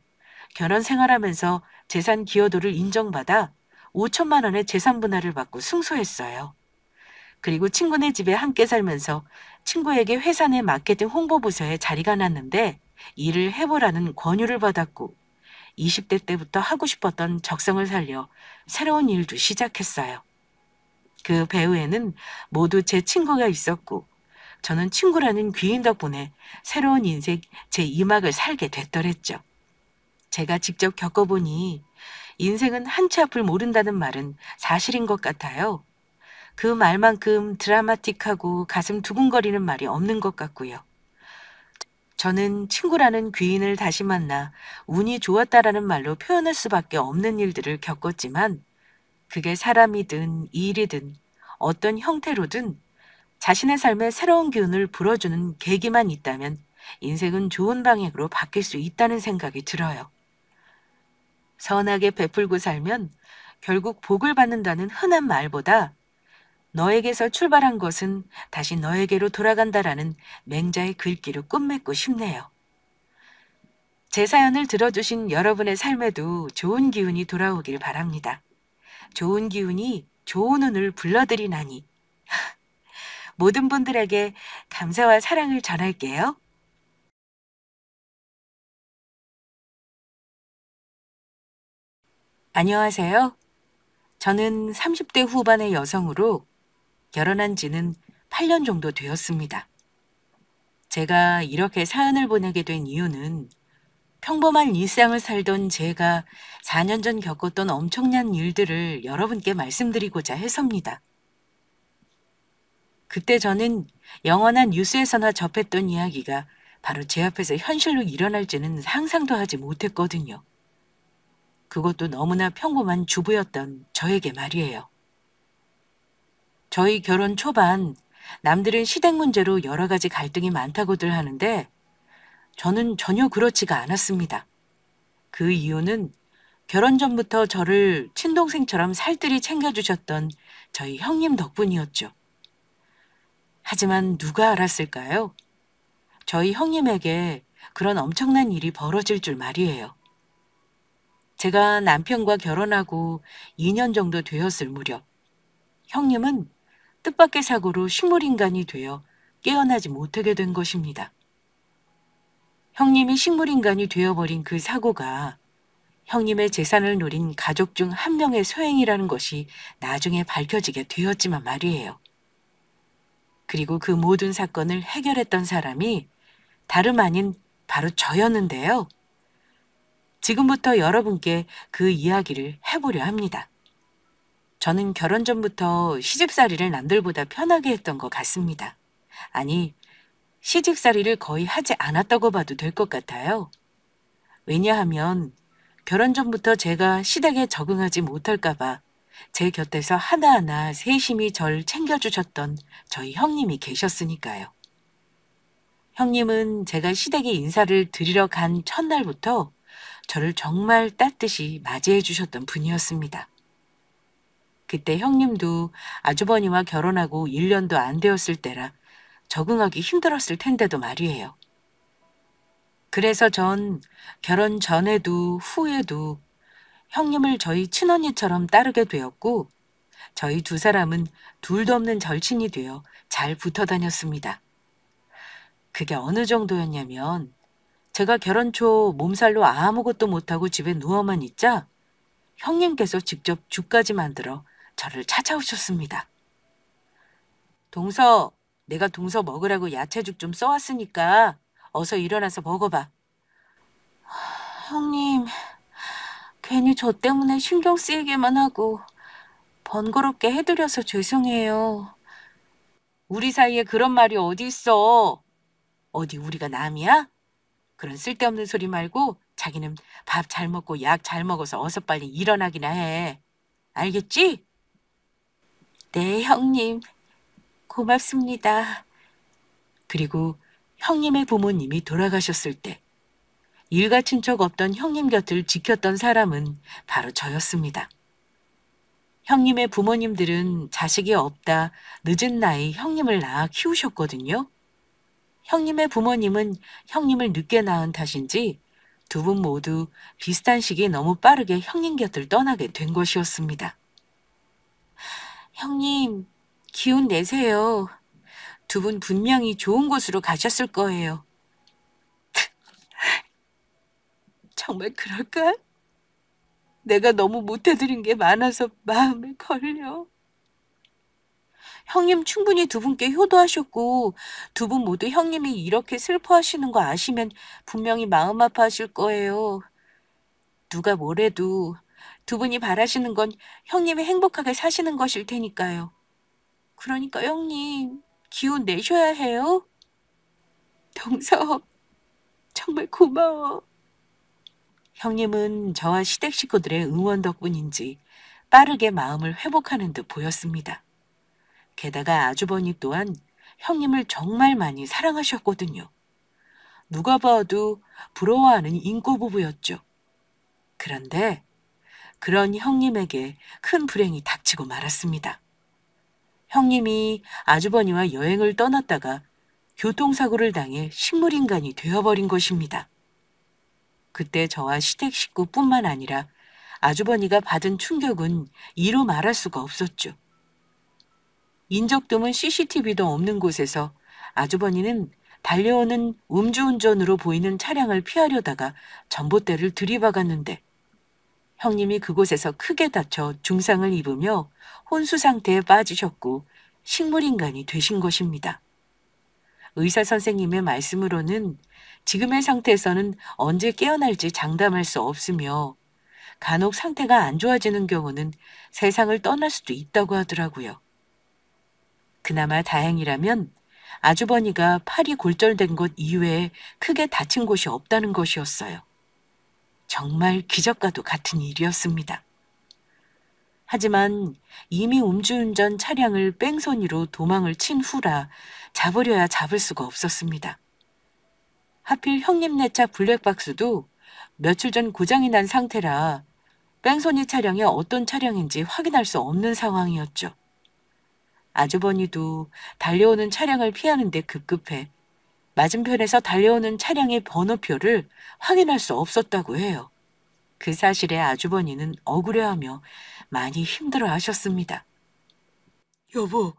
결혼 생활하면서 재산 기여도를 인정받아 5천만 원의 재산 분할을 받고 승소했어요. 그리고 친구네 집에 함께 살면서 친구에게 회사 내 마케팅 홍보부서에 자리가 났는데 일을 해보라는 권유를 받았고 20대 때부터 하고 싶었던 적성을 살려 새로운 일도 시작했어요. 그 배후에는 모두 제 친구가 있었고 저는 친구라는 귀인 덕분에 새로운 인생 제2막을 살게 됐더랬죠. 제가 직접 겪어보니 인생은 한 치 앞을 모른다는 말은 사실인 것 같아요. 그 말만큼 드라마틱하고 가슴 두근거리는 말이 없는 것 같고요. 저는 친구라는 귀인을 다시 만나 운이 좋았다라는 말로 표현할 수밖에 없는 일들을 겪었지만 그게 사람이든 일이든 어떤 형태로든 자신의 삶에 새로운 기운을 불어주는 계기만 있다면 인생은 좋은 방향으로 바뀔 수 있다는 생각이 들어요. 선하게 베풀고 살면 결국 복을 받는다는 흔한 말보다 너에게서 출발한 것은 다시 너에게로 돌아간다라는 맹자의 글귀로 끝맺고 싶네요. 제 사연을 들어주신 여러분의 삶에도 좋은 기운이 돌아오길 바랍니다. 좋은 기운이 좋은 운을 불러들이나니 모든 분들에게 감사와 사랑을 전할게요. 안녕하세요. 저는 30대 후반의 여성으로 결혼한 지는 8년 정도 되었습니다. 제가 이렇게 사연을 보내게 된 이유는 평범한 일상을 살던 제가 4년 전 겪었던 엄청난 일들을 여러분께 말씀드리고자 해서입니다. 그때 저는 영화나 뉴스에서나 접했던 이야기가 바로 제 앞에서 현실로 일어날지는 상상도 하지 못했거든요. 그것도 너무나 평범한 주부였던 저에게 말이에요. 저희 결혼 초반 남들은 시댁 문제로 여러 가지 갈등이 많다고들 하는데 저는 전혀 그렇지가 않았습니다. 그 이유는 결혼 전부터 저를 친동생처럼 살뜰히 챙겨주셨던 저희 형님 덕분이었죠. 하지만 누가 알았을까요? 저희 형님에게 그런 엄청난 일이 벌어질 줄 말이에요. 제가 남편과 결혼하고 2년 정도 되었을 무렵 형님은 뜻밖의 사고로 식물인간이 되어 깨어나지 못하게 된 것입니다. 형님이 식물인간이 되어버린 그 사고가 형님의 재산을 노린 가족 중 한 명의 소행이라는 것이 나중에 밝혀지게 되었지만 말이에요. 그리고 그 모든 사건을 해결했던 사람이 다름 아닌 바로 저였는데요. 지금부터 여러분께 그 이야기를 해보려 합니다. 저는 결혼 전부터 시집살이를 남들보다 편하게 했던 것 같습니다. 아니, 시집살이를 거의 하지 않았다고 봐도 될 것 같아요. 왜냐하면 결혼 전부터 제가 시댁에 적응하지 못할까 봐 제 곁에서 하나하나 세심히 절 챙겨주셨던 저희 형님이 계셨으니까요. 형님은 제가 시댁에 인사를 드리러 간 첫날부터 저를 정말 따뜻이 맞이해 주셨던 분이었습니다. 그때 형님도 아주버니와 결혼하고 1년도 안 되었을 때라 적응하기 힘들었을 텐데도 말이에요. 그래서 전 결혼 전에도 후에도 형님을 저희 친언니처럼 따르게 되었고, 저희 두 사람은 둘도 없는 절친이 되어 잘 붙어 다녔습니다. 그게 어느 정도였냐면, 제가 결혼 초 몸살로 아무것도 못하고 집에 누워만 있자 형님께서 직접 죽까지 만들어 저를 찾아오셨습니다. 동서, 내가 동서 먹으라고 야채죽 좀 써왔으니까 어서 일어나서 먹어봐. 형님, 괜히 저 때문에 신경 쓰이게만 하고 번거롭게 해드려서 죄송해요. 우리 사이에 그런 말이 어디 있어? 어디 우리가 남이야? 그런 쓸데없는 소리 말고 자기는 밥 잘 먹고 약 잘 먹어서 어서 빨리 일어나기나 해. 알겠지? 네, 형님. 고맙습니다. 그리고 형님의 부모님이 돌아가셨을 때 일가 친척 없던 형님 곁을 지켰던 사람은 바로 저였습니다. 형님의 부모님들은 자식이 없다 늦은 나이 형님을 낳아 키우셨거든요. 형님의 부모님은 형님을 늦게 낳은 탓인지 두 분 모두 비슷한 시기에 너무 빠르게 형님 곁을 떠나게 된 것이었습니다. 형님, 기운 내세요. 두 분 분명히 좋은 곳으로 가셨을 거예요. 정말 그럴까? 내가 너무 못해드린 게 많아서 마음에 걸려. 형님 충분히 두 분께 효도하셨고 두 분 모두 형님이 이렇게 슬퍼하시는 거 아시면 분명히 마음 아파하실 거예요. 누가 뭐래도 두 분이 바라시는 건 형님이 행복하게 사시는 것일 테니까요. 그러니까 형님 기운 내셔야 해요. 동서 정말 고마워. 형님은 저와 시댁 식구들의 응원 덕분인지 빠르게 마음을 회복하는 듯 보였습니다. 게다가 아주버니 또한 형님을 정말 많이 사랑하셨거든요. 누가 봐도 부러워하는 인고 부부였죠. 그런데 그런 형님에게 큰 불행이 닥치고 말았습니다. 형님이 아주버니와 여행을 떠났다가 교통사고를 당해 식물인간이 되어버린 것입니다. 그때 저와 시댁 식구뿐만 아니라 아주버니가 받은 충격은 이루 말할 수가 없었죠. 인적 드문 CCTV도 없는 곳에서 아주버니는 달려오는 음주운전으로 보이는 차량을 피하려다가 전봇대를 들이박았는데 형님이 그곳에서 크게 다쳐 중상을 입으며 혼수 상태에 빠지셨고 식물인간이 되신 것입니다. 의사 선생님의 말씀으로는 지금의 상태에서는 언제 깨어날지 장담할 수 없으며 간혹 상태가 안 좋아지는 경우는 세상을 떠날 수도 있다고 하더라고요. 그나마 다행이라면 아주버니가 팔이 골절된 것 이외에 크게 다친 곳이 없다는 것이었어요. 정말 기적과도 같은 일이었습니다. 하지만 이미 음주운전 차량을 뺑소니로 도망을 친 후라 잡으려야 잡을 수가 없었습니다. 하필 형님 내 차 블랙박스도 며칠 전 고장이 난 상태라 뺑소니 차량이 어떤 차량인지 확인할 수 없는 상황이었죠. 아주버니도 달려오는 차량을 피하는 데 급급해 맞은편에서 달려오는 차량의 번호표를 확인할 수 없었다고 해요. 그 사실에 아주버니는 억울해하며 많이 힘들어 하셨습니다. 여보,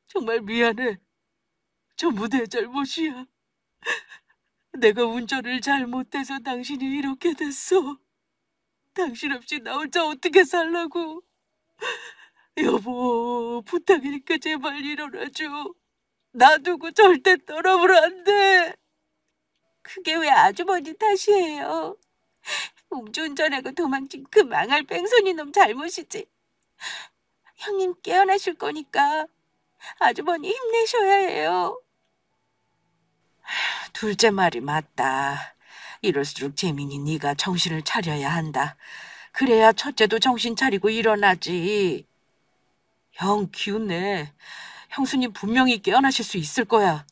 정말 미안해. 전부 내 잘못이야. 내가 운전을 잘못해서 당신이 이렇게 됐어. 당신 없이 나 혼자 어떻게 살라고. 여보, 부탁이니까 제발 일어나줘. 놔두고 절대 떠나면 안 돼. 그게 왜 아주버니 탓이에요. 음주운전하고 도망친 그 망할 뺑소니 놈 잘못이지. 형님 깨어나실 거니까 아주버니 힘내셔야 해요. 둘째 말이 맞다. 이럴수록 재민이 네가 정신을 차려야 한다. 그래야 첫째도 정신 차리고 일어나지. 형 기운내. 형수님 분명히 깨어나실 수 있을 거야.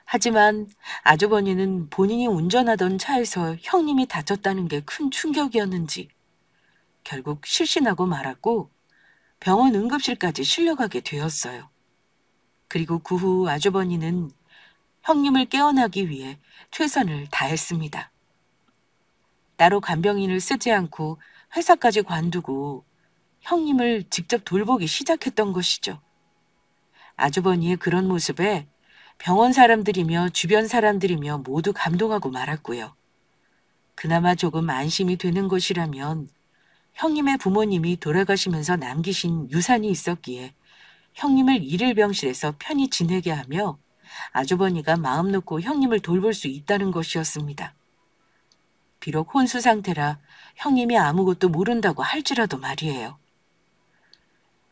하지만 아주버니는 본인이 운전하던 차에서 형님이 다쳤다는 게 큰 충격이었는지 결국 실신하고 말았고 병원 응급실까지 실려가게 되었어요. 그리고 그 후 아주버니는 형님을 깨어나기 위해 최선을 다했습니다. 따로 간병인을 쓰지 않고 회사까지 관두고 형님을 직접 돌보기 시작했던 것이죠. 아주버니의 그런 모습에 병원 사람들이며 주변 사람들이며 모두 감동하고 말았고요. 그나마 조금 안심이 되는 것이라면 형님의 부모님이 돌아가시면서 남기신 유산이 있었기에 형님을 일일병실에서 편히 지내게 하며 아주버니가 마음 놓고 형님을 돌볼 수 있다는 것이었습니다. 비록 혼수 상태라 형님이 아무것도 모른다고 할지라도 말이에요.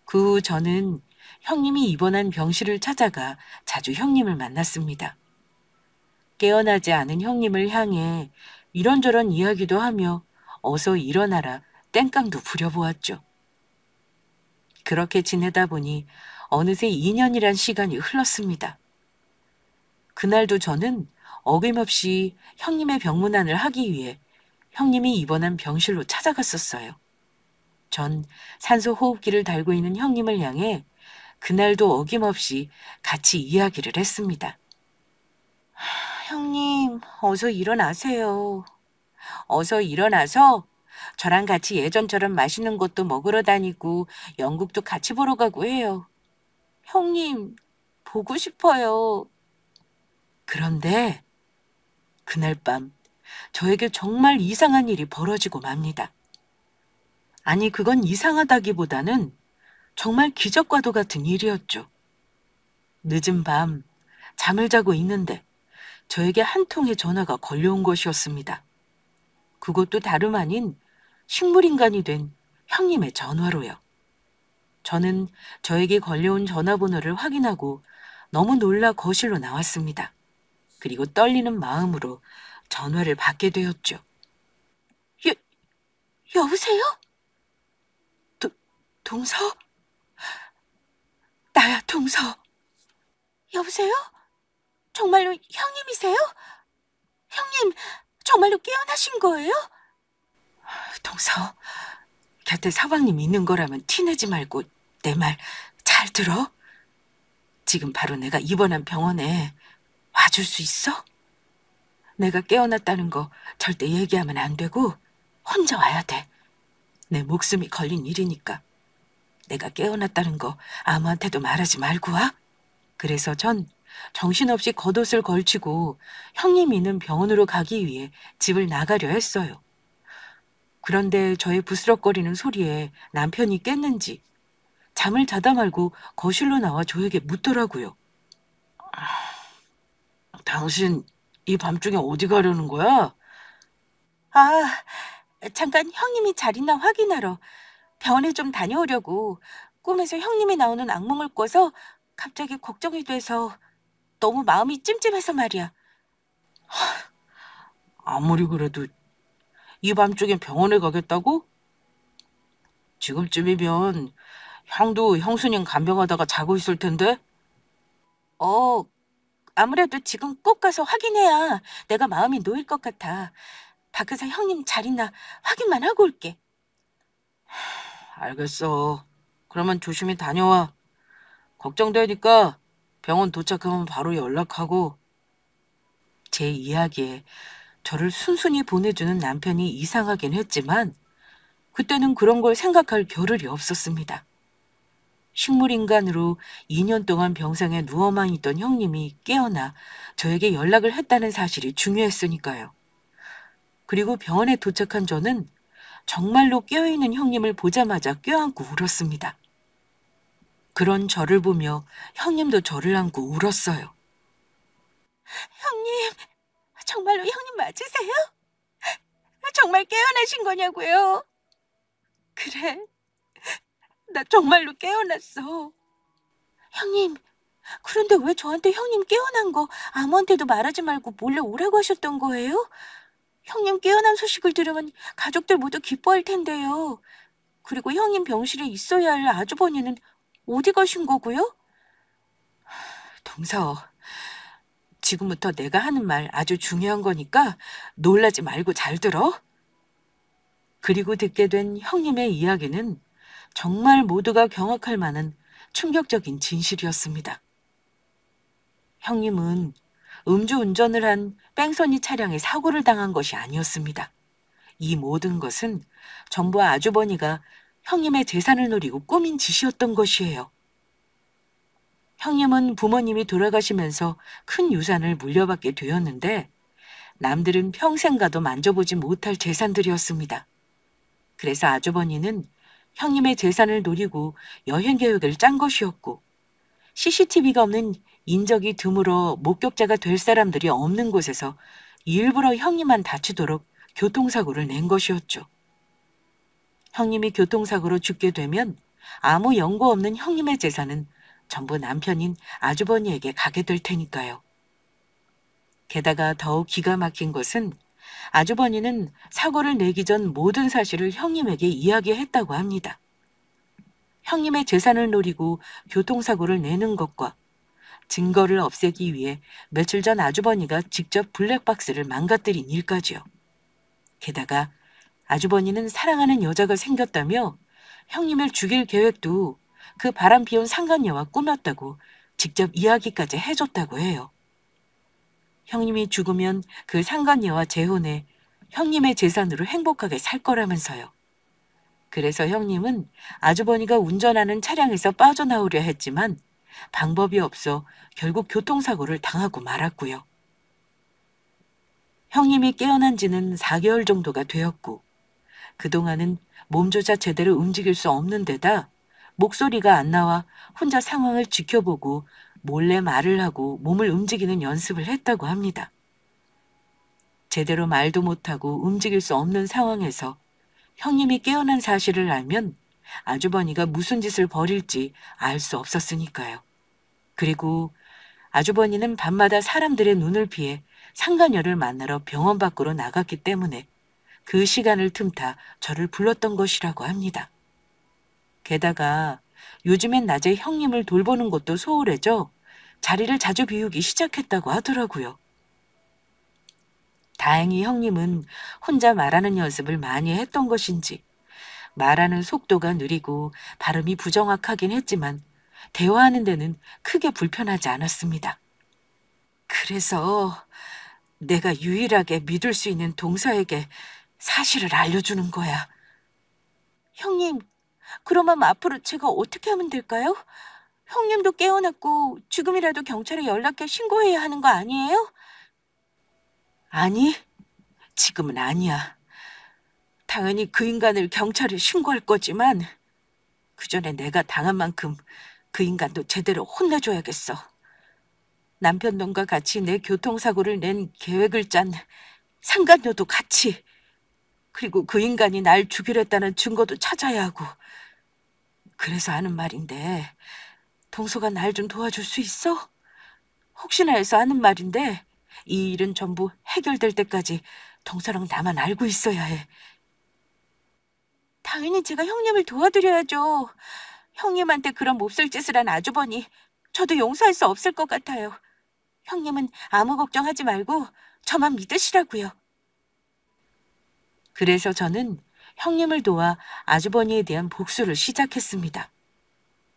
그 후 저는 형님이 입원한 병실을 찾아가 자주 형님을 만났습니다. 깨어나지 않은 형님을 향해 이런저런 이야기도 하며 어서 일어나라 땡깡도 부려보았죠. 그렇게 지내다 보니 어느새 2년이란 시간이 흘렀습니다. 그날도 저는 어김없이 형님의 병문안을 하기 위해 형님이 입원한 병실로 찾아갔었어요. 전 산소 호흡기를 달고 있는 형님을 향해 그날도 어김없이 같이 이야기를 했습니다. 형님, 어서 일어나세요. 어서 일어나서 저랑 같이 예전처럼 맛있는 것도 먹으러 다니고 연극도 같이 보러 가고 해요. 형님, 보고 싶어요. 그런데 그날 밤 저에게 정말 이상한 일이 벌어지고 맙니다. 아니, 그건 이상하다기보다는 정말 기적과도 같은 일이었죠. 늦은 밤 잠을 자고 있는데 저에게 한 통의 전화가 걸려온 것이었습니다. 그것도 다름 아닌 식물인간이 된 형님의 전화로요. 저는 저에게 걸려온 전화번호를 확인하고 너무 놀라 거실로 나왔습니다. 그리고 떨리는 마음으로 전화를 받게 되었죠. 여, 여보세요? 동서? 나야, 동서. 여보세요? 정말로 형님이세요? 형님, 정말로 깨어나신 거예요? 동서, 곁에 사방님이 있는 거라면 티내지 말고 내 말 잘 들어? 지금 바로 내가 입원한 병원에 와줄 수 있어? 내가 깨어났다는 거 절대 얘기하면 안 되고 혼자 와야 돼. 내 목숨이 걸린 일이니까. 내가 깨어났다는 거 아무한테도 말하지 말고 와. 그래서 전 정신없이 겉옷을 걸치고 형님 있는 병원으로 가기 위해 집을 나가려 했어요. 그런데 저의 부스럭거리는 소리에 남편이 깼는지 잠을 자다 말고 거실로 나와 저에게 묻더라고요. 당신 이 밤중에 어디 가려는 거야? 아, 잠깐 형님이 잘 있나 확인하러 병원에 좀 다녀오려고. 꿈에서 형님이 나오는 악몽을 꿔서 갑자기 걱정이 돼서 너무 마음이 찜찜해서 말이야. 아무리 그래도 이 밤중에 병원에 가겠다고? 지금쯤이면 형도 형수님 간병하다가 자고 있을 텐데? 어, 아무래도 지금 꼭 가서 확인해야 내가 마음이 놓일 것 같아. 밖에서 형님 잘 있나 확인만 하고 올게. 알겠어. 그러면 조심히 다녀와. 걱정되니까 병원 도착하면 바로 연락하고. 제 이야기에 저를 순순히 보내주는 남편이 이상하긴 했지만 그때는 그런 걸 생각할 겨를이 없었습니다. 식물인간으로 2년 동안 병상에 누워만 있던 형님이 깨어나 저에게 연락을 했다는 사실이 중요했으니까요. 그리고 병원에 도착한 저는 정말로 깨어있는 형님을 보자마자 껴안고 울었습니다. 그런 저를 보며 형님도 저를 안고 울었어요. 형님, 정말로 형님 맞으세요? 정말 깨어나신 거냐고요? 그래, 나 정말로 깨어났어. 형님, 그런데 왜 저한테 형님 깨어난 거 아무한테도 말하지 말고 몰래 오라고 하셨던 거예요? 형님 깨어난 소식을 들으면 가족들 모두 기뻐할 텐데요. 그리고 형님 병실에 있어야 할 아주버니는 어디 가신 거고요? 동서, 지금부터 내가 하는 말 아주 중요한 거니까 놀라지 말고 잘 들어. 그리고 듣게 된 형님의 이야기는 정말 모두가 경악할 만한 충격적인 진실이었습니다. 형님은 음주운전을 한 뺑소니 차량에 사고를 당한 것이 아니었습니다. 이 모든 것은 전부 아주버니가 형님의 재산을 노리고 꾸민 짓이었던 것이에요. 형님은 부모님이 돌아가시면서 큰 유산을 물려받게 되었는데 남들은 평생 가도 만져보지 못할 재산들이었습니다. 그래서 아주버니는 형님의 재산을 노리고 여행 계획을 짠 것이었고 CCTV가 없는 인적이 드물어 목격자가 될 사람들이 없는 곳에서 일부러 형님만 다치도록 교통사고를 낸 것이었죠. 형님이 교통사고로 죽게 되면 아무 연고 없는 형님의 재산은 전부 남편인 아주버니에게 가게 될 테니까요. 게다가 더욱 기가 막힌 것은 아주버니는 사고를 내기 전 모든 사실을 형님에게 이야기했다고 합니다. 형님의 재산을 노리고 교통사고를 내는 것과 증거를 없애기 위해 며칠 전 아주버니가 직접 블랙박스를 망가뜨린 일까지요. 게다가 아주버니는 사랑하는 여자가 생겼다며 형님을 죽일 계획도 그 바람 피운 상간녀와 꾸몄다고 직접 이야기까지 해줬다고 해요. 형님이 죽으면 그 상간녀와 재혼해 형님의 재산으로 행복하게 살 거라면서요. 그래서 형님은 아주버니가 운전하는 차량에서 빠져나오려 했지만 방법이 없어 결국 교통사고를 당하고 말았고요. 형님이 깨어난 지는 4개월 정도가 되었고 그동안은 몸조차 제대로 움직일 수 없는 데다 목소리가 안 나와 혼자 상황을 지켜보고 몰래 말을 하고 몸을 움직이는 연습을 했다고 합니다. 제대로 말도 못하고 움직일 수 없는 상황에서 형님이 깨어난 사실을 알면 아주버니가 무슨 짓을 벌일지 알 수 없었으니까요. 그리고 아주버니는 밤마다 사람들의 눈을 피해 상간녀를 만나러 병원 밖으로 나갔기 때문에 그 시간을 틈타 저를 불렀던 것이라고 합니다. 게다가 요즘엔 낮에 형님을 돌보는 것도 소홀해져 자리를 자주 비우기 시작했다고 하더라고요. 다행히 형님은 혼자 말하는 연습을 많이 했던 것인지 말하는 속도가 느리고 발음이 부정확하긴 했지만 대화하는 데는 크게 불편하지 않았습니다. 그래서 내가 유일하게 믿을 수 있는 동서에게 사실을 알려주는 거야. 형님, 그러면 앞으로 제가 어떻게 하면 될까요? 형님도 깨어났고 지금이라도 경찰에 연락해 신고해야 하는 거 아니에요? 아니, 지금은 아니야. 당연히 그 인간을 경찰에 신고할 거지만 그 전에 내가 당한 만큼 그 인간도 제대로 혼내줘야겠어. 남편 놈과 같이 내 교통사고를 낸 계획을 짠 상간녀도 같이. 그리고 그 인간이 날 죽이려 했다는 증거도 찾아야 하고. 그래서 하는 말인데 동서가 날 좀 도와줄 수 있어? 혹시나 해서 하는 말인데 이 일은 전부 해결될 때까지 동서랑 나만 알고 있어야 해. 당연히 제가 형님을 도와드려야죠. 형님한테 그런 몹쓸 짓을 한 아주버니 저도 용서할 수 없을 것 같아요. 형님은 아무 걱정하지 말고 저만 믿으시라고요. 그래서 저는 형님을 도와 아주버니에 대한 복수를 시작했습니다.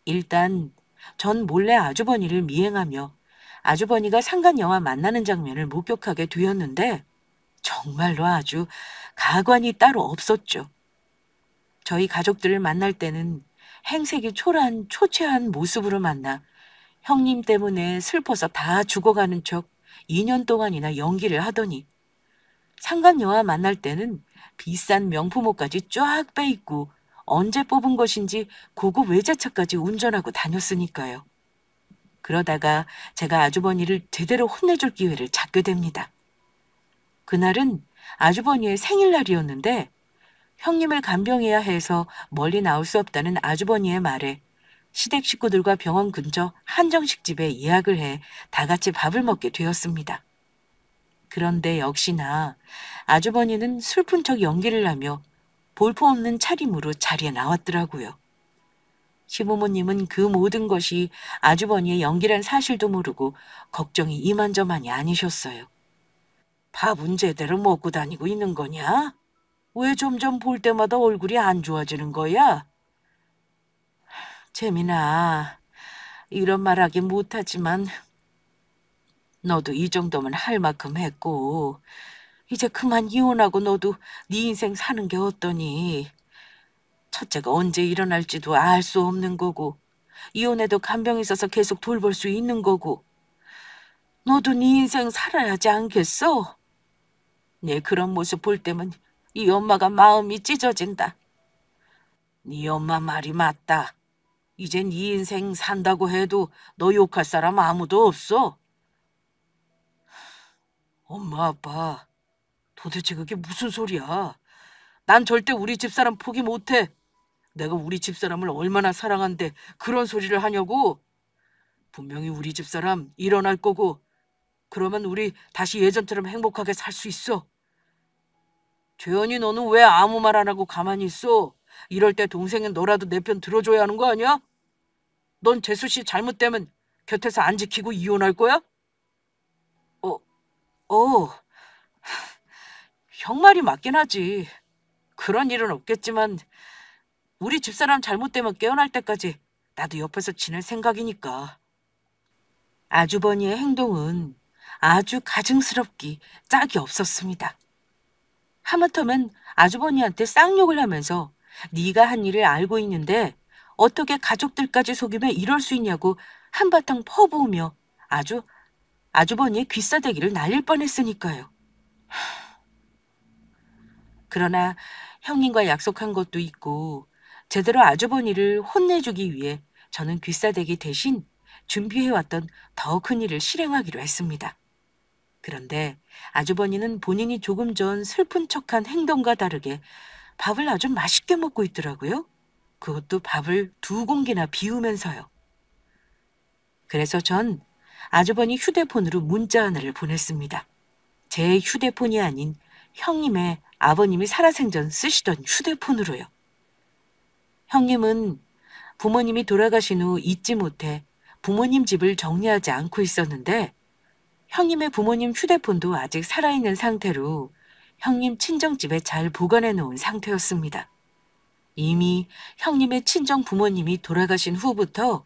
일단 전 몰래 아주버니를 미행하며 아주버니가 상간녀와 만나는 장면을 목격하게 되었는데 정말로 아주 가관이 따로 없었죠. 저희 가족들을 만날 때는 행색이 초라한 초췌한 모습으로 만나 형님 때문에 슬퍼서 다 죽어가는 척 2년 동안이나 연기를 하더니 상간녀와 만날 때는 비싼 명품 옷까지 쫙 빼입고 언제 뽑은 것인지 고급 외제차까지 운전하고 다녔으니까요. 그러다가 제가 아주버니를 제대로 혼내줄 기회를 잡게 됩니다. 그날은 아주버니의 생일날이었는데 형님을 간병해야 해서 멀리 나올 수 없다는 아주버니의 말에 시댁 식구들과 병원 근처 한정식 집에 예약을 해 다 같이 밥을 먹게 되었습니다. 그런데 역시나 아주버니는 슬픈 척 연기를 하며 볼품없는 차림으로 자리에 나왔더라고요. 시부모님은 그 모든 것이 아주버니의 연기란 사실도 모르고 걱정이 이만저만이 아니셨어요. 밥은 제대로 먹고 다니고 있는 거냐? 왜 점점 볼 때마다 얼굴이 안 좋아지는 거야? 재민아, 이런 말 하긴 못하지만 너도 이 정도면 할 만큼 했고 이제 그만 이혼하고 너도 네 인생 사는 게 어떠니? 첫째가 언제 일어날지도 알 수 없는 거고 이혼해도 간병 있어서 계속 돌볼 수 있는 거고 너도 네 인생 살아야지 않겠어? 네 그런 모습 볼 때면 이 엄마가 마음이 찢어진다. 네 엄마 말이 맞다. 이젠 네 인생 산다고 해도 너 욕할 사람 아무도 없어. 엄마 아빠 도대체 그게 무슨 소리야? 난 절대 우리 집사람 포기 못해. 내가 우리 집사람을 얼마나 사랑한데 그런 소리를 하냐고. 분명히 우리 집사람 일어날 거고 그러면 우리 다시 예전처럼 행복하게 살 수 있어. 재현이 너는 왜 아무 말 안 하고 가만히 있어? 이럴 때 동생은 너라도 내 편 들어줘야 하는 거 아니야? 넌 재수 씨 잘못되면 곁에서 안 지키고 이혼할 거야? 어, 어, 형 말이 맞긴 하지. 그런 일은 없겠지만 우리 집사람 잘못되면 깨어날 때까지 나도 옆에서 지낼 생각이니까. 아주버니의 행동은 아주 가증스럽기 짝이 없었습니다. 하마터면 아주버니한테 쌍욕을 하면서 네가 한 일을 알고 있는데 어떻게 가족들까지 속이며 이럴 수 있냐고 한바탕 퍼부으며 아주버니의 귀싸대기를 날릴 뻔했으니까요. 그러나 형님과 약속한 것도 있고 제대로 아주버니를 혼내주기 위해 저는 귀싸대기 대신 준비해왔던 더 큰 일을 실행하기로 했습니다. 그런데 아주버니는 본인이 조금 전 슬픈 척한 행동과 다르게 밥을 아주 맛있게 먹고 있더라고요. 그것도 밥을 2공기나 비우면서요. 그래서 전 아주버니 휴대폰으로 문자 하나를 보냈습니다. 제 휴대폰이 아닌 형님의 아버님이 살아생전 쓰시던 휴대폰으로요. 형님은 부모님이 돌아가신 후 잊지 못해 부모님 집을 정리하지 않고 있었는데 형님의 부모님 휴대폰도 아직 살아있는 상태로 형님 친정집에 잘 보관해 놓은 상태였습니다. 이미 형님의 친정 부모님이 돌아가신 후부터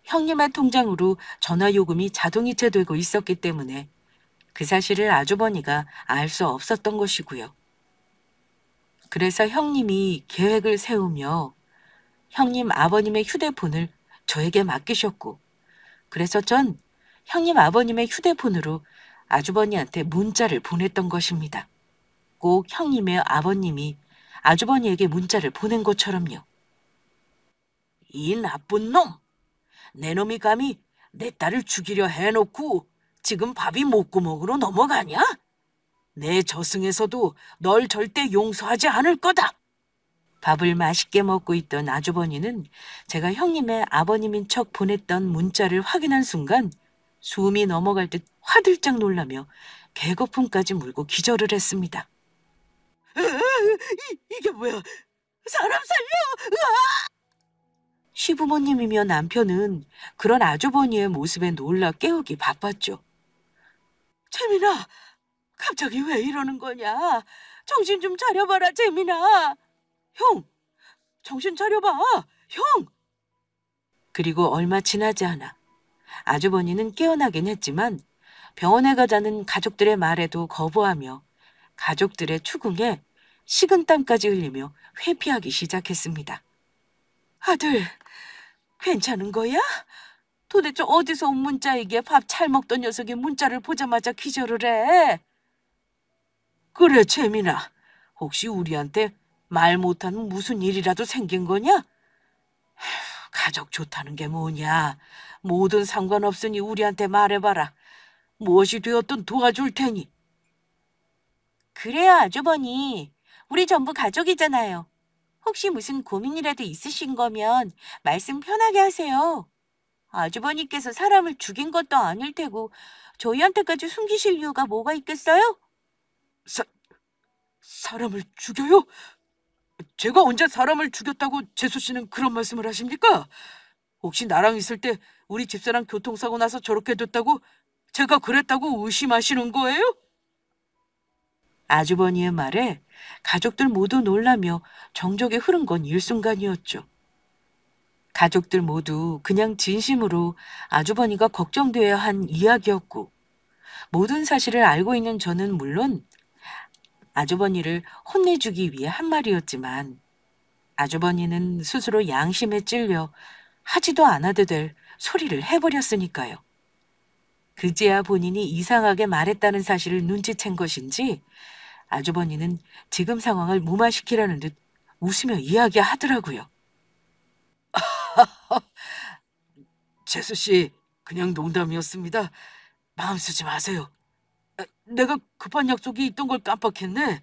형님의 통장으로 전화 요금이 자동이체되고 있었기 때문에 그 사실을 아주버니가 알 수 없었던 것이고요. 그래서 형님이 계획을 세우며 형님 아버님의 휴대폰을 저에게 맡기셨고 그래서 전 형님 아버님의 휴대폰으로 아주버니한테 문자를 보냈던 것입니다. 꼭 형님의 아버님이 아주버니에게 문자를 보낸 것처럼요. 이 나쁜 놈! 내 놈이 감히 내 딸을 죽이려 해놓고 지금 밥이 목구멍으로 넘어가냐? 내 저승에서도 널 절대 용서하지 않을 거다! 밥을 맛있게 먹고 있던 아주버니는 제가 형님의 아버님인 척 보냈던 문자를 확인한 순간 숨이 넘어갈 듯 화들짝 놀라며 개거품까지 물고 기절을 했습니다. 이게 뭐야? 사람 살려! 시부모님이며 남편은 그런 아주버니의 모습에 놀라 깨우기 바빴죠. 재민아, 갑자기 왜 이러는 거냐? 정신 좀 차려봐라, 재민아. 형, 정신 차려봐, 형. 그리고 얼마 지나지 않아 아주버니는 깨어나긴 했지만 병원에 가자는 가족들의 말에도 거부하며 가족들의 추궁에 식은땀까지 흘리며 회피하기 시작했습니다. 아들, 괜찮은 거야? 도대체 어디서 온 문자이기에 밥 잘 먹던 녀석이 문자를 보자마자 기절을 해? 그래, 재민아. 혹시 우리한테 말 못하는 무슨 일이라도 생긴 거냐? 가족 좋다는 게 뭐냐? 뭐든 상관없으니 우리한테 말해봐라. 무엇이 되었든 도와줄 테니. 그래요, 아주버니. 우리 전부 가족이잖아요. 혹시 무슨 고민이라도 있으신 거면 말씀 편하게 하세요. 아주버니께서 사람을 죽인 것도 아닐 테고 저희한테까지 숨기실 이유가 뭐가 있겠어요? 사람을 죽여요? 제가 언제 사람을 죽였다고 재수 씨는 그런 말씀을 하십니까? 혹시 나랑 있을 때 우리 집사람 교통사고 나서 저렇게 됐다고 제가 그랬다고 의심하시는 거예요? 아주버니의 말에 가족들 모두 놀라며 정적이 흐른 건 일순간이었죠. 가족들 모두 그냥 진심으로 아주버니가 걱정되어야 한 이야기였고, 모든 사실을 알고 있는 저는 물론 아주버니를 혼내주기 위해 한 말이었지만, 아주버니는 스스로 양심에 찔려 하지도 않아도 될 소리를 해버렸으니까요. 그제야 본인이 이상하게 말했다는 사실을 눈치챈 것인지 아주버니는 지금 상황을 무마시키라는 듯 웃으며 이야기하더라고요. 재수 씨, 그냥 농담이었습니다. 마음 쓰지 마세요. 내가 급한 약속이 있던 걸 깜빡했네.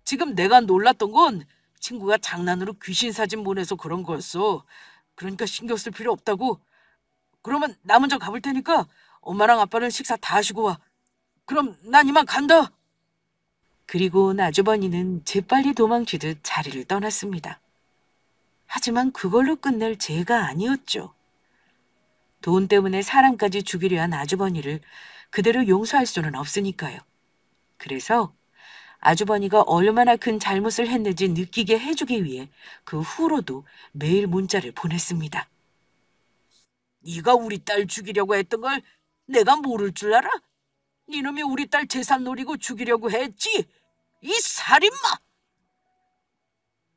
지금 내가 놀랐던 건 친구가 장난으로 귀신 사진 보내서 그런 거였어. 그러니까 신경 쓸 필요 없다고. 그러면 나 먼저 가볼 테니까 엄마랑 아빠는 식사 다 하시고 와. 그럼 난 이만 간다. 그리고 아주버니는 재빨리 도망치듯 자리를 떠났습니다. 하지만 그걸로 끝낼 죄가 아니었죠. 돈 때문에 사람까지 죽이려 한 아주버니를 그대로 용서할 수는 없으니까요. 그래서 아주버니가 얼마나 큰 잘못을 했는지 느끼게 해주기 위해 그 후로도 매일 문자를 보냈습니다. 네가 우리 딸 죽이려고 했던 걸 내가 모를 줄 알아? 니놈이 우리 딸 재산 노리고 죽이려고 했지? 이 살인마!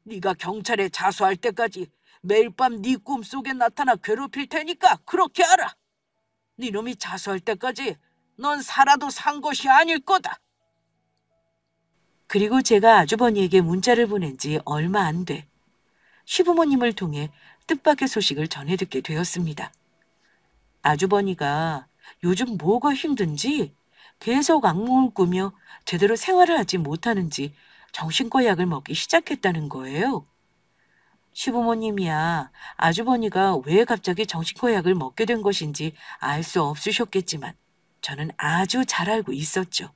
네가 경찰에 자수할 때까지 매일 밤 네 꿈속에 나타나 괴롭힐 테니까 그렇게 알아. 니놈이 자수할 때까지 넌 살아도 산 것이 아닐 거다. 그리고 제가 아주버니에게 문자를 보낸 지 얼마 안 돼 시부모님을 통해 뜻밖의 소식을 전해 듣게 되었습니다. 아주버니가 요즘 뭐가 힘든지 계속 악몽을 꾸며 제대로 생활을 하지 못하는지 정신과 약을 먹기 시작했다는 거예요. 시부모님이야 아주버니가 왜 갑자기 정신과 약을 먹게 된 것인지 알 수 없으셨겠지만 저는 아주 잘 알고 있었죠.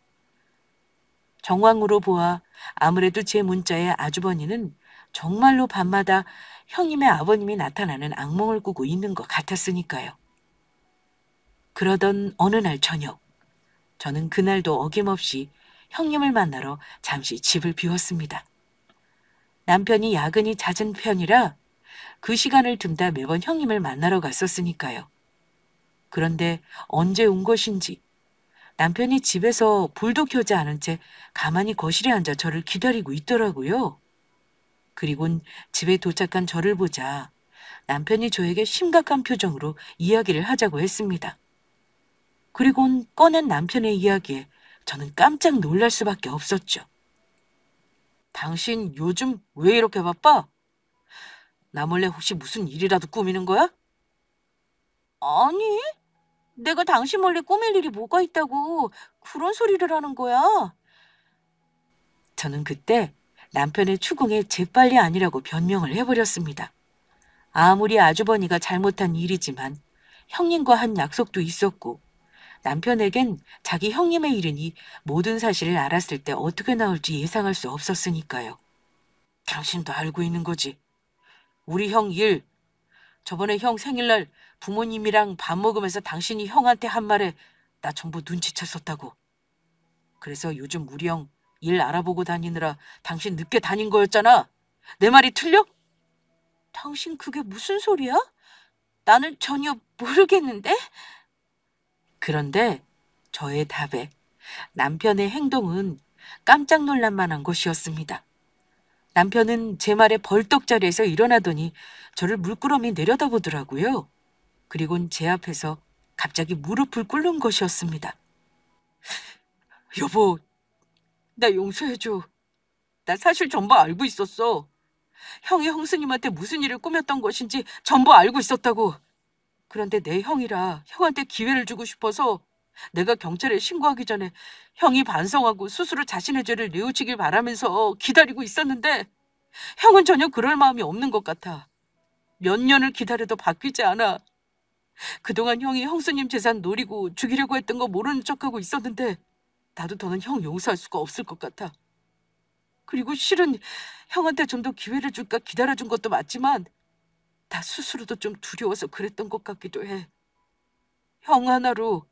정황으로 보아 아무래도 제 문자에 아주버니는 정말로 밤마다 형님의 아버님이 나타나는 악몽을 꾸고 있는 것 같았으니까요. 그러던 어느 날 저녁, 저는 그날도 어김없이 형님을 만나러 잠시 집을 비웠습니다. 남편이 야근이 잦은 편이라 그 시간을 틈타 매번 형님을 만나러 갔었으니까요. 그런데 언제 온 것인지 남편이 집에서 불도 켜지 않은 채 가만히 거실에 앉아 저를 기다리고 있더라고요. 그리곤 집에 도착한 저를 보자 남편이 저에게 심각한 표정으로 이야기를 하자고 했습니다. 그리곤 꺼낸 남편의 이야기에 저는 깜짝 놀랄 수밖에 없었죠. 당신 요즘 왜 이렇게 바빠? 나 몰래 혹시 무슨 일이라도 꾸미는 거야? 아니, 내가 당신 몰래 꾸밀 일이 뭐가 있다고 그런 소리를 하는 거야. 저는 그때 남편의 추궁에 재빨리 아니라고 변명을 해버렸습니다. 아무리 아주버니가 잘못한 일이지만 형님과 한 약속도 있었고 남편에겐 자기 형님의 일이니 모든 사실을 알았을 때 어떻게 나올지 예상할 수 없었으니까요. 당신도 알고 있는 거지. 우리 형 일, 저번에 형 생일날 부모님이랑 밥 먹으면서 당신이 형한테 한 말에 나 전부 눈치챘었다고. 그래서 요즘 우리 형 일 알아보고 다니느라 당신 늦게 다닌 거였잖아. 내 말이 틀려? 당신 그게 무슨 소리야? 나는 전혀 모르겠는데? 그런데 저의 답에 남편의 행동은 깜짝 놀랄 만한 것이었습니다. 남편은 제 말에 벌떡 자리에서 일어나더니 저를 물끄러미 내려다보더라고요. 그리곤 제 앞에서 갑자기 무릎을 꿇는 것이었습니다. 여보, 나 용서해줘. 나 사실 전부 알고 있었어. 형이 형수님한테 무슨 일을 꾸몄던 것인지 전부 알고 있었다고. 그런데 내 형이라 형한테 기회를 주고 싶어서 내가 경찰에 신고하기 전에 형이 반성하고 스스로 자신의 죄를 뉘우치길 바라면서 기다리고 있었는데 형은 전혀 그럴 마음이 없는 것 같아. 몇 년을 기다려도 바뀌지 않아. 그동안 형이 형수님 재산 노리고 죽이려고 했던 거 모르는 척하고 있었는데 나도 더는 형 용서할 수가 없을 것 같아. 그리고 실은 형한테 좀 더 기회를 줄까 기다려준 것도 맞지만 나 스스로도 좀 두려워서 그랬던 것 같기도 해. 형 하나로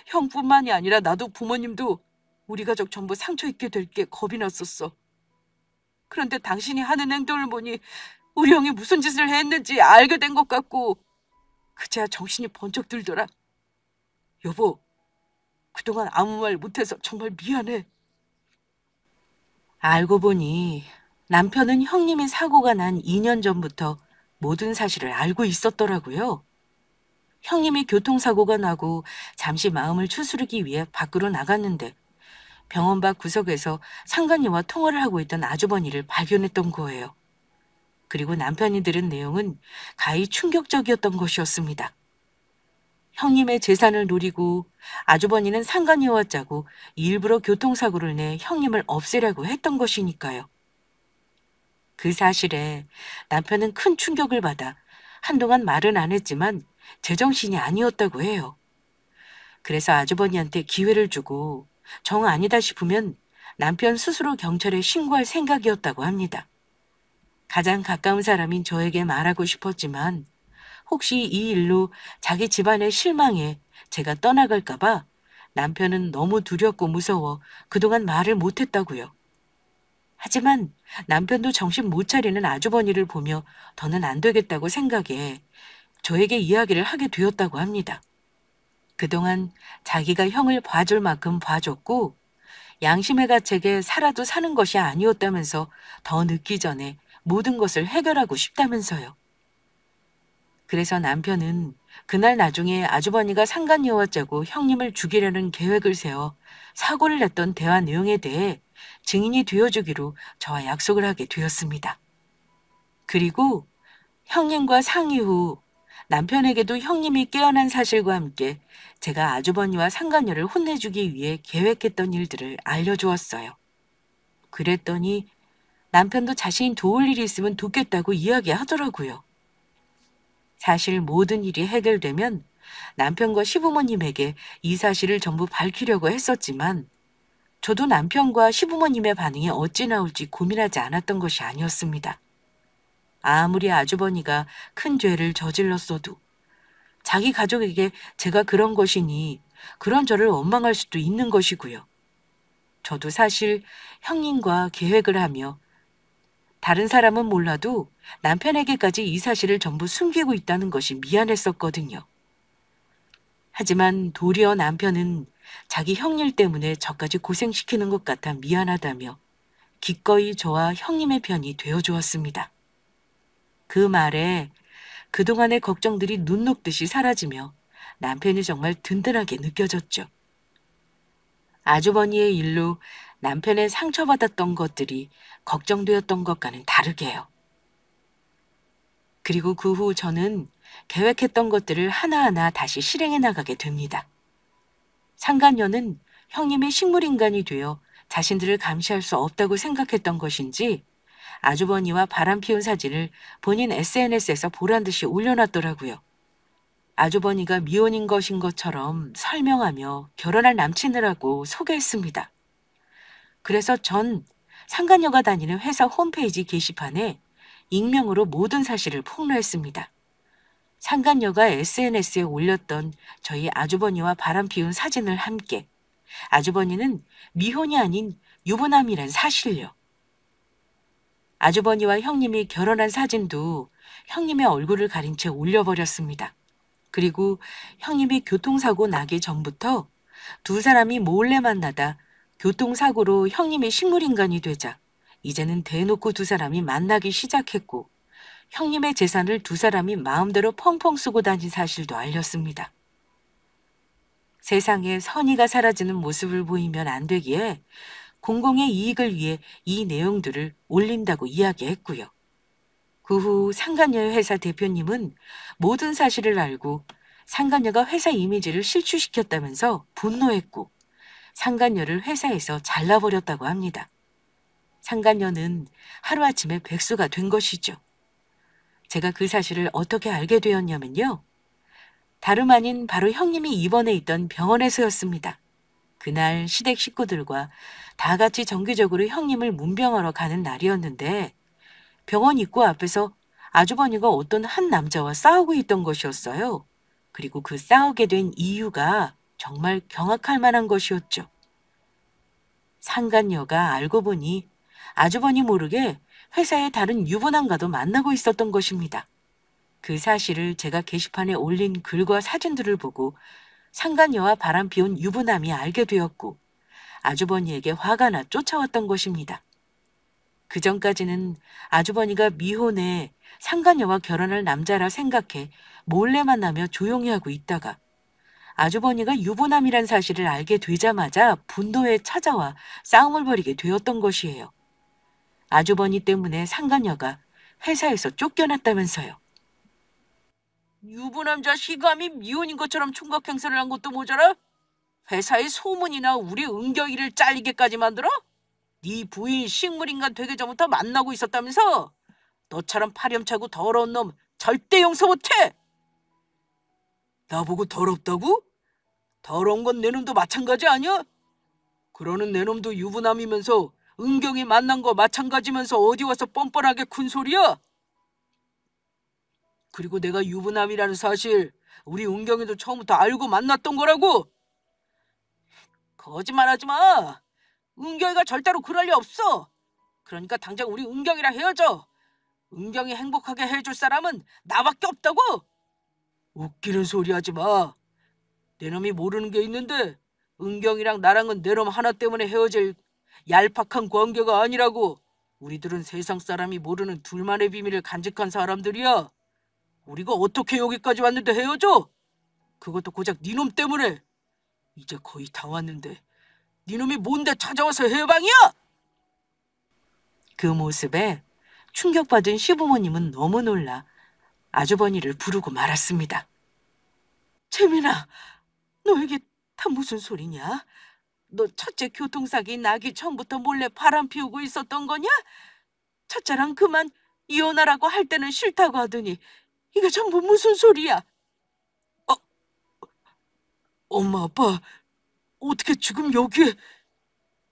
형뿐만이 아니라 나도 부모님도 우리 가족 전부 상처 입게 될 게 겁이 났었어. 그런데 당신이 하는 행동을 보니 우리 형이 무슨 짓을 했는지 알게 된 것 같고 그제야 정신이 번쩍 들더라. 여보, 그동안 아무 말 못해서 정말 미안해. 알고 보니 남편은 형님이 사고가 난 2년 전부터 모든 사실을 알고 있었더라고요. 형님이 교통사고가 나고 잠시 마음을 추스르기 위해 밖으로 나갔는데 병원 밖 구석에서 상간녀와 통화를 하고 있던 아주버니를 발견했던 거예요. 그리고 남편이 들은 내용은 가히 충격적이었던 것이었습니다. 형님의 재산을 노리고 아주버니는 상간녀와 짜고 일부러 교통사고를 내 형님을 없애려고 했던 것이니까요. 그 사실에 남편은 큰 충격을 받아 한동안 말은 안 했지만 제정신이 아니었다고 해요. 그래서 아주버니한테 기회를 주고 정 아니다 싶으면 남편 스스로 경찰에 신고할 생각이었다고 합니다. 가장 가까운 사람인 저에게 말하고 싶었지만 혹시 이 일로 자기 집안의 실망에 제가 떠나갈까봐 남편은 너무 두렵고 무서워 그동안 말을 못했다고요. 하지만 남편도 정신 못 차리는 아주버니를 보며 더는 안 되겠다고 생각해 저에게 이야기를 하게 되었다고 합니다. 그동안 자기가 형을 봐줄 만큼 봐줬고 양심의 가책에 살아도 사는 것이 아니었다면서 더 늦기 전에 모든 것을 해결하고 싶다면서요. 그래서 남편은 그날 나중에 아주버니가 상간녀와 짜고 형님을 죽이려는 계획을 세워 사고를 냈던 대화 내용에 대해 증인이 되어주기로 저와 약속을 하게 되었습니다. 그리고 형님과 상의 후 남편에게도 형님이 깨어난 사실과 함께 제가 아주버니와 상간녀를 혼내주기 위해 계획했던 일들을 알려주었어요. 그랬더니 남편도 자신이 도울 일이 있으면 돕겠다고 이야기하더라고요. 사실 모든 일이 해결되면 남편과 시부모님에게 이 사실을 전부 밝히려고 했었지만 저도 남편과 시부모님의 반응이 어찌 나올지 고민하지 않았던 것이 아니었습니다. 아무리 아주버니가 큰 죄를 저질렀어도 자기 가족에게 제가 그런 것이니 그런 저를 원망할 수도 있는 것이고요. 저도 사실 형님과 계획을 하며 다른 사람은 몰라도 남편에게까지 이 사실을 전부 숨기고 있다는 것이 미안했었거든요. 하지만 도리어 남편은 자기 형일 때문에 저까지 고생시키는 것 같아 미안하다며 기꺼이 저와 형님의 편이 되어주었습니다. 그 말에 그동안의 걱정들이 눈 녹듯이 사라지며 남편이 정말 든든하게 느껴졌죠. 아주버니의 일로 남편의 상처받았던 것들이 걱정되었던 것과는 다르게요. 그리고 그 후 저는 계획했던 것들을 하나하나 다시 실행해 나가게 됩니다. 상간녀는 형님이 식물인간이 되어 자신들을 감시할 수 없다고 생각했던 것인지 아주버니와 바람 피운 사진을 본인 SNS에서 보란 듯이 올려놨더라고요. 아주버니가 미혼인 것인 것처럼 설명하며 결혼할 남친을 하고 소개했습니다. 그래서 전 상간녀가 다니는 회사 홈페이지 게시판에 익명으로 모든 사실을 폭로했습니다. 상간녀가 SNS에 올렸던 저희 아주버니와 바람 피운 사진을 함께 아주버니는 미혼이 아닌 유부남이란 사실요. 아주버니와 형님이 결혼한 사진도 형님의 얼굴을 가린 채 올려버렸습니다. 그리고 형님이 교통사고 나기 전부터 두 사람이 몰래 만나다 교통사고로 형님이 식물인간이 되자 이제는 대놓고 두 사람이 만나기 시작했고 형님의 재산을 두 사람이 마음대로 펑펑 쓰고 다닌 사실도 알렸습니다. 세상에 선의가 사라지는 모습을 보이면 안 되기에 공공의 이익을 위해 이 내용들을 올린다고 이야기했고요. 그 후 상간녀의 회사 대표님은 모든 사실을 알고 상간녀가 회사 이미지를 실추시켰다면서 분노했고 상간녀를 회사에서 잘라버렸다고 합니다. 상간녀는 하루아침에 백수가 된 것이죠. 제가 그 사실을 어떻게 알게 되었냐면요. 다름 아닌 바로 형님이 입원해 있던 병원에서였습니다. 그날 시댁 식구들과 다 같이 정기적으로 형님을 문병하러 가는 날이었는데 병원 입구 앞에서 아주버니가 어떤 한 남자와 싸우고 있던 것이었어요. 그리고 그 싸우게 된 이유가 정말 경악할 만한 것이었죠. 상간녀가 알고 보니 아주버니 모르게 회사의 다른 유부남과도 만나고 있었던 것입니다. 그 사실을 제가 게시판에 올린 글과 사진들을 보고 상간녀와 바람 피운 유부남이 알게 되었고 아주버니에게 화가 나 쫓아왔던 것입니다. 그전까지는 아주버니가 미혼에 상간녀와 결혼할 남자라 생각해 몰래 만나며 조용히 하고 있다가 아주버니가 유부남이란 사실을 알게 되자마자 분노에 찾아와 싸움을 벌이게 되었던 것이에요. 아주버니 때문에 상간녀가 회사에서 쫓겨났다면서요. 유부남 자식이 감히 미혼인 것처럼 총각 행세를 한 것도 모자라 회사의 소문이나 우리 은경이를 잘리게까지 만들어? 네 부인 식물인간 되기 전부터 만나고 있었다면서? 너처럼 파렴차고 더러운 놈 절대 용서 못해! 나보고 더럽다고? 더러운 건 내 놈도 마찬가지 아니야? 그러는 내 놈도 유부남이면서 은경이 만난 거 마찬가지면서 어디 와서 뻔뻔하게 큰 소리야? 그리고 내가 유부남이라는 사실 우리 은경이도 처음부터 알고 만났던 거라고. 거짓말하지 마. 은경이가 절대로 그럴 리 없어. 그러니까 당장 우리 은경이랑 헤어져. 은경이 행복하게 해줄 사람은 나밖에 없다고. 웃기는 소리 하지 마. 내 놈이 모르는 게 있는데 은경이랑 나랑은 내 놈 하나 때문에 헤어질 얄팍한 관계가 아니라고. 우리들은 세상 사람이 모르는 둘만의 비밀을 간직한 사람들이야. 우리가 어떻게 여기까지 왔는데 헤어져? 그것도 고작 네 놈 때문에. 이제 거의 다 왔는데 네 놈이 뭔데 찾아와서 해방이야? 그 모습에 충격받은 시부모님은 너무 놀라 아주버니를 부르고 말았습니다. 재민아, 너 이게 다 무슨 소리냐? 너 첫째 교통사기 나기 전부터 몰래 바람 피우고 있었던 거냐? 첫째랑 그만 이혼하라고 할 때는 싫다고 하더니 이게 전부 무슨 소리야? 엄마 아빠 어떻게 지금 여기에?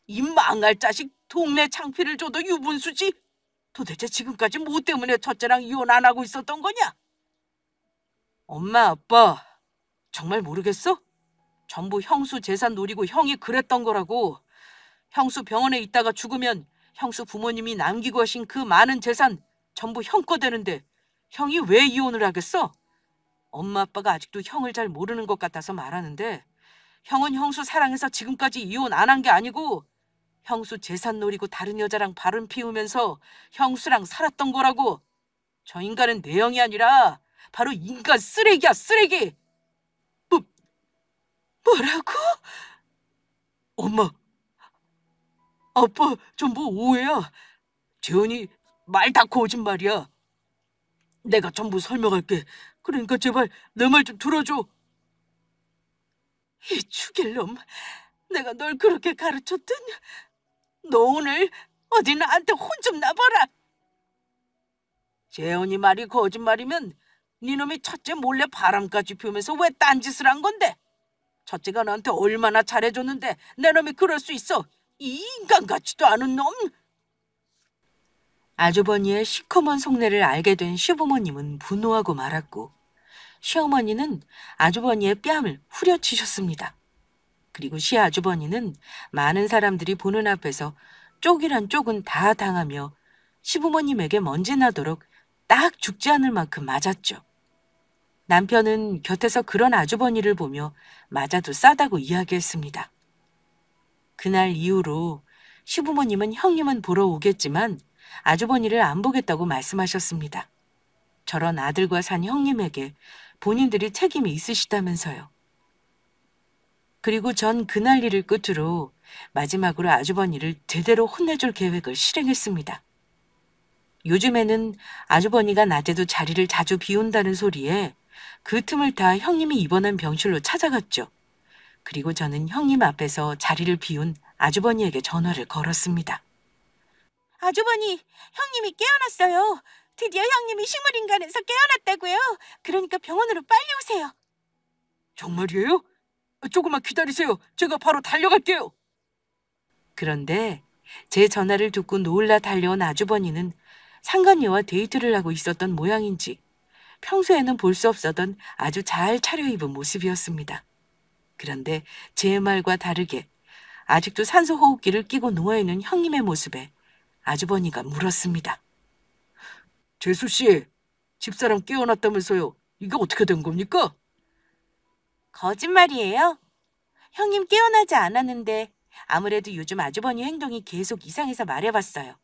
이 망할 자식 동네 창피를 줘도 유분수지. 도대체 지금까지 뭐 때문에 첫째랑 이혼 안 하고 있었던 거냐? 엄마 아빠 정말 모르겠어? 전부 형수 재산 노리고 형이 그랬던 거라고. 형수 병원에 있다가 죽으면 형수 부모님이 남기고 하신 그 많은 재산 전부 형 거 되는데 형이 왜 이혼을 하겠어? 엄마 아빠가 아직도 형을 잘 모르는 것 같아서 말하는데 형은 형수 사랑해서 지금까지 이혼 안 한 게 아니고 형수 재산 노리고 다른 여자랑 바람 피우면서 형수랑 살았던 거라고. 저 인간은 내 형이 아니라 바로 인간 쓰레기야, 쓰레기. 뭐라고? 엄마, 아빠 전부 오해야. 재현이 말 다 거짓말이야. 내가 전부 설명할게. 그러니까 제발 내 말 좀 들어줘. 이 죽일 놈. 내가 널 그렇게 가르쳤든 너 오늘 어디 나한테 혼 좀 나봐라. 재현이 말이 거짓말이면 네 놈이 첫째 몰래 바람까지 피우면서 왜 딴짓을 한 건데? 첫째가 나한테 얼마나 잘해줬는데 내 놈이 그럴 수 있어. 이 인간 같지도 않은 놈. 아주버니의 시커먼 속내를 알게 된 시부모님은 분노하고 말았고 시어머니는 아주버니의 뺨을 후려치셨습니다. 그리고 시아주버니는 많은 사람들이 보는 앞에서 쪽이란 쪽은 다 당하며 시부모님에게 먼지 나도록 딱 죽지 않을 만큼 맞았죠. 남편은 곁에서 그런 아주버니를 보며 맞아도 싸다고 이야기했습니다. 그날 이후로 시부모님은 형님은 보러 오겠지만 아주버니를 안 보겠다고 말씀하셨습니다. 저런 아들과 산 형님에게 본인들이 책임이 있으시다면서요. 그리고 전 그날 일을 끝으로 마지막으로 아주버니를 제대로 혼내줄 계획을 실행했습니다. 요즘에는 아주버니가 낮에도 자리를 자주 비운다는 소리에 그 틈을 타 형님이 입원한 병실로 찾아갔죠. 그리고 저는 형님 앞에서 자리를 비운 아주버니에게 전화를 걸었습니다. 아주버니, 형님이 깨어났어요. 드디어 형님이 식물인간에서 깨어났다고요. 그러니까 병원으로 빨리 오세요. 정말이에요? 조금만 기다리세요. 제가 바로 달려갈게요. 그런데 제 전화를 듣고 놀라 달려온 아주버니는 상간녀와 데이트를 하고 있었던 모양인지 평소에는 볼 수 없었던 아주 잘 차려입은 모습이었습니다. 그런데 제 말과 다르게 아직도 산소 호흡기를 끼고 누워있는 형님의 모습에 아주버니가 물었습니다. 재수 씨, 집사람 깨어났다면서요. 이게 어떻게 된 겁니까? 거짓말이에요. 형님 깨어나지 않았는데 아무래도 요즘 아주버니 행동이 계속 이상해서 말해봤어요.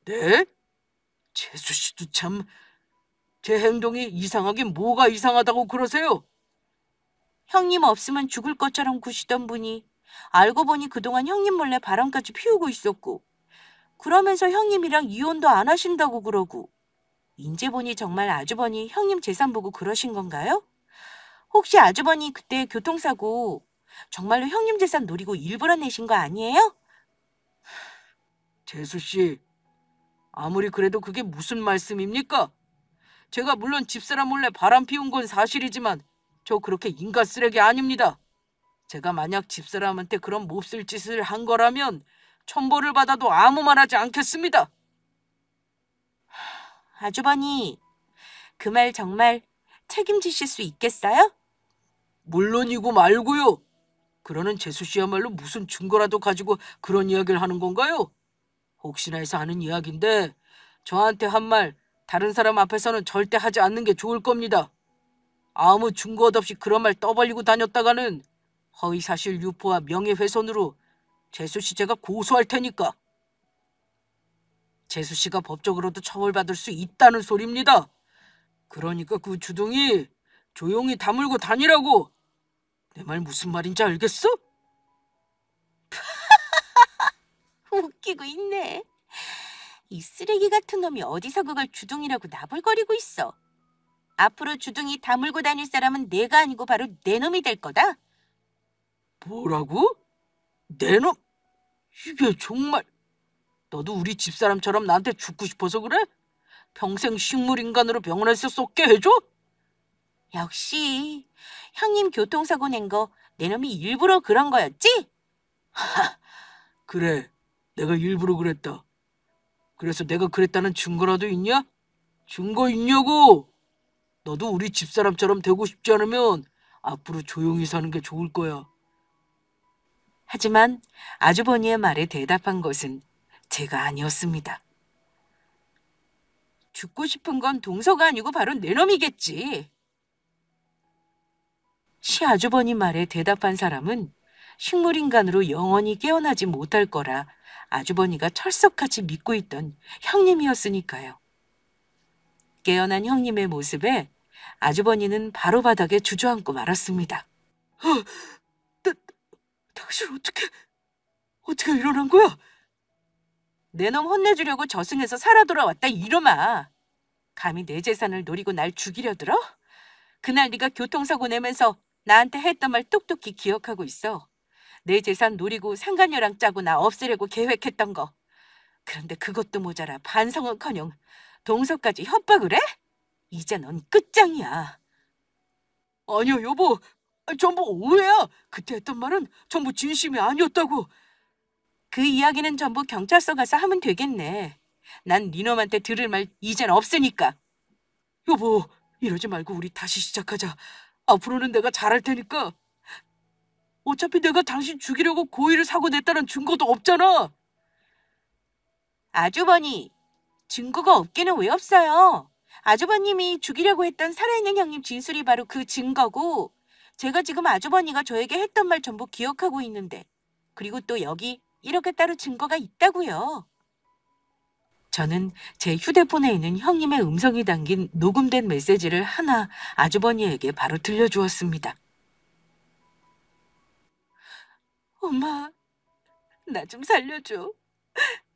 네? 재수 씨도 참, 제 행동이 이상하긴 뭐가 이상하다고 그러세요? 형님 없으면 죽을 것처럼 구시던 분이 알고 보니 그동안 형님 몰래 바람까지 피우고 있었고 그러면서 형님이랑 이혼도 안 하신다고 그러고 인제 보니 정말 아주버니 형님 재산 보고 그러신 건가요? 혹시 아주버니 그때 교통사고 정말로 형님 재산 노리고 일부러 내신 거 아니에요? 재수 씨, 아무리 그래도 그게 무슨 말씀입니까? 제가 물론 집사람 몰래 바람 피운 건 사실이지만 저 그렇게 인간 쓰레기 아닙니다. 제가 만약 집사람한테 그런 몹쓸 짓을 한 거라면 천벌을 받아도 아무 말 하지 않겠습니다. 아주버니, 그 말 정말 책임지실 수 있겠어요? 물론이고 말고요. 그러는 재수 씨야말로 무슨 증거라도 가지고 그런 이야기를 하는 건가요? 혹시나 해서 하는 이야기인데 저한테 한 말 다른 사람 앞에서는 절대 하지 않는 게 좋을 겁니다. 아무 증거 없이 그런 말 떠벌리고 다녔다가는 허위사실 유포와 명예훼손으로 재수 씨 제가 고소할 테니까. 재수 씨가 법적으로도 처벌받을 수 있다는 소리입니다. 그러니까 그 주둥이 조용히 다물고 다니라고. 내 말 무슨 말인지 알겠어? 웃기고 있네. 이 쓰레기 같은 놈이 어디서 그걸 주둥이라고 나불거리고 있어. 앞으로 주둥이 다물고 다닐 사람은 내가 아니고 바로 내 놈이 될 거다. 뭐라고? 내 놈? 이게 정말... 너도 우리 집사람처럼 나한테 죽고 싶어서 그래? 평생 식물인간으로 병원에서 썩게 해줘? 역시 형님 교통사고 낸 거 내 놈이 일부러 그런 거였지? 그래, 내가 일부러 그랬다. 그래서 내가 그랬다는 증거라도 있냐? 증거 있냐고! 너도 우리 집사람처럼 되고 싶지 않으면 앞으로 조용히 사는 게 좋을 거야. 하지만 아주버니의 말에 대답한 것은 제가 아니었습니다. 죽고 싶은 건 동서가 아니고 바로 내 놈이겠지. 시아주버니 말에 대답한 사람은 식물인간으로 영원히 깨어나지 못할 거라 아주버니가 철석같이 믿고 있던 형님이었으니까요. 깨어난 형님의 모습에 아주버니는 바로 바닥에 주저앉고 말았습니다. 당신 어떻게 일어난 거야? 내 놈 혼내주려고 저승에서 살아 돌아왔다 이놈아. 감히 내 재산을 노리고 날 죽이려 들어? 그날 네가 교통사고 내면서 나한테 했던 말 똑똑히 기억하고 있어. 내 재산 노리고 상간녀랑 짜고 나 없애려고 계획했던 거. 그런데 그것도 모자라 반성은커녕 동서까지 협박을 해? 이제 넌 끝장이야. 아니요, 여보. 전부 오해야. 그때 했던 말은 전부 진심이 아니었다고. 그 이야기는 전부 경찰서 가서 하면 되겠네. 난 니놈한테 들을 말 이젠 없으니까. 여보, 이러지 말고 우리 다시 시작하자. 앞으로는 내가 잘할 테니까. 어차피 내가 당신 죽이려고 고의를 사고 냈다는 증거도 없잖아. 아주버니, 증거가 없기는 왜 없어요? 아주버님이 죽이려고 했던 살아있는 형님 진술이 바로 그 증거고 제가 지금 아주버니가 저에게 했던 말 전부 기억하고 있는데 그리고 또 여기 이렇게 따로 증거가 있다고요. 저는 제 휴대폰에 있는 형님의 음성이 담긴 녹음된 메시지를 하나 아주버니에게 바로 들려주었습니다. 엄마, 나 좀 살려줘.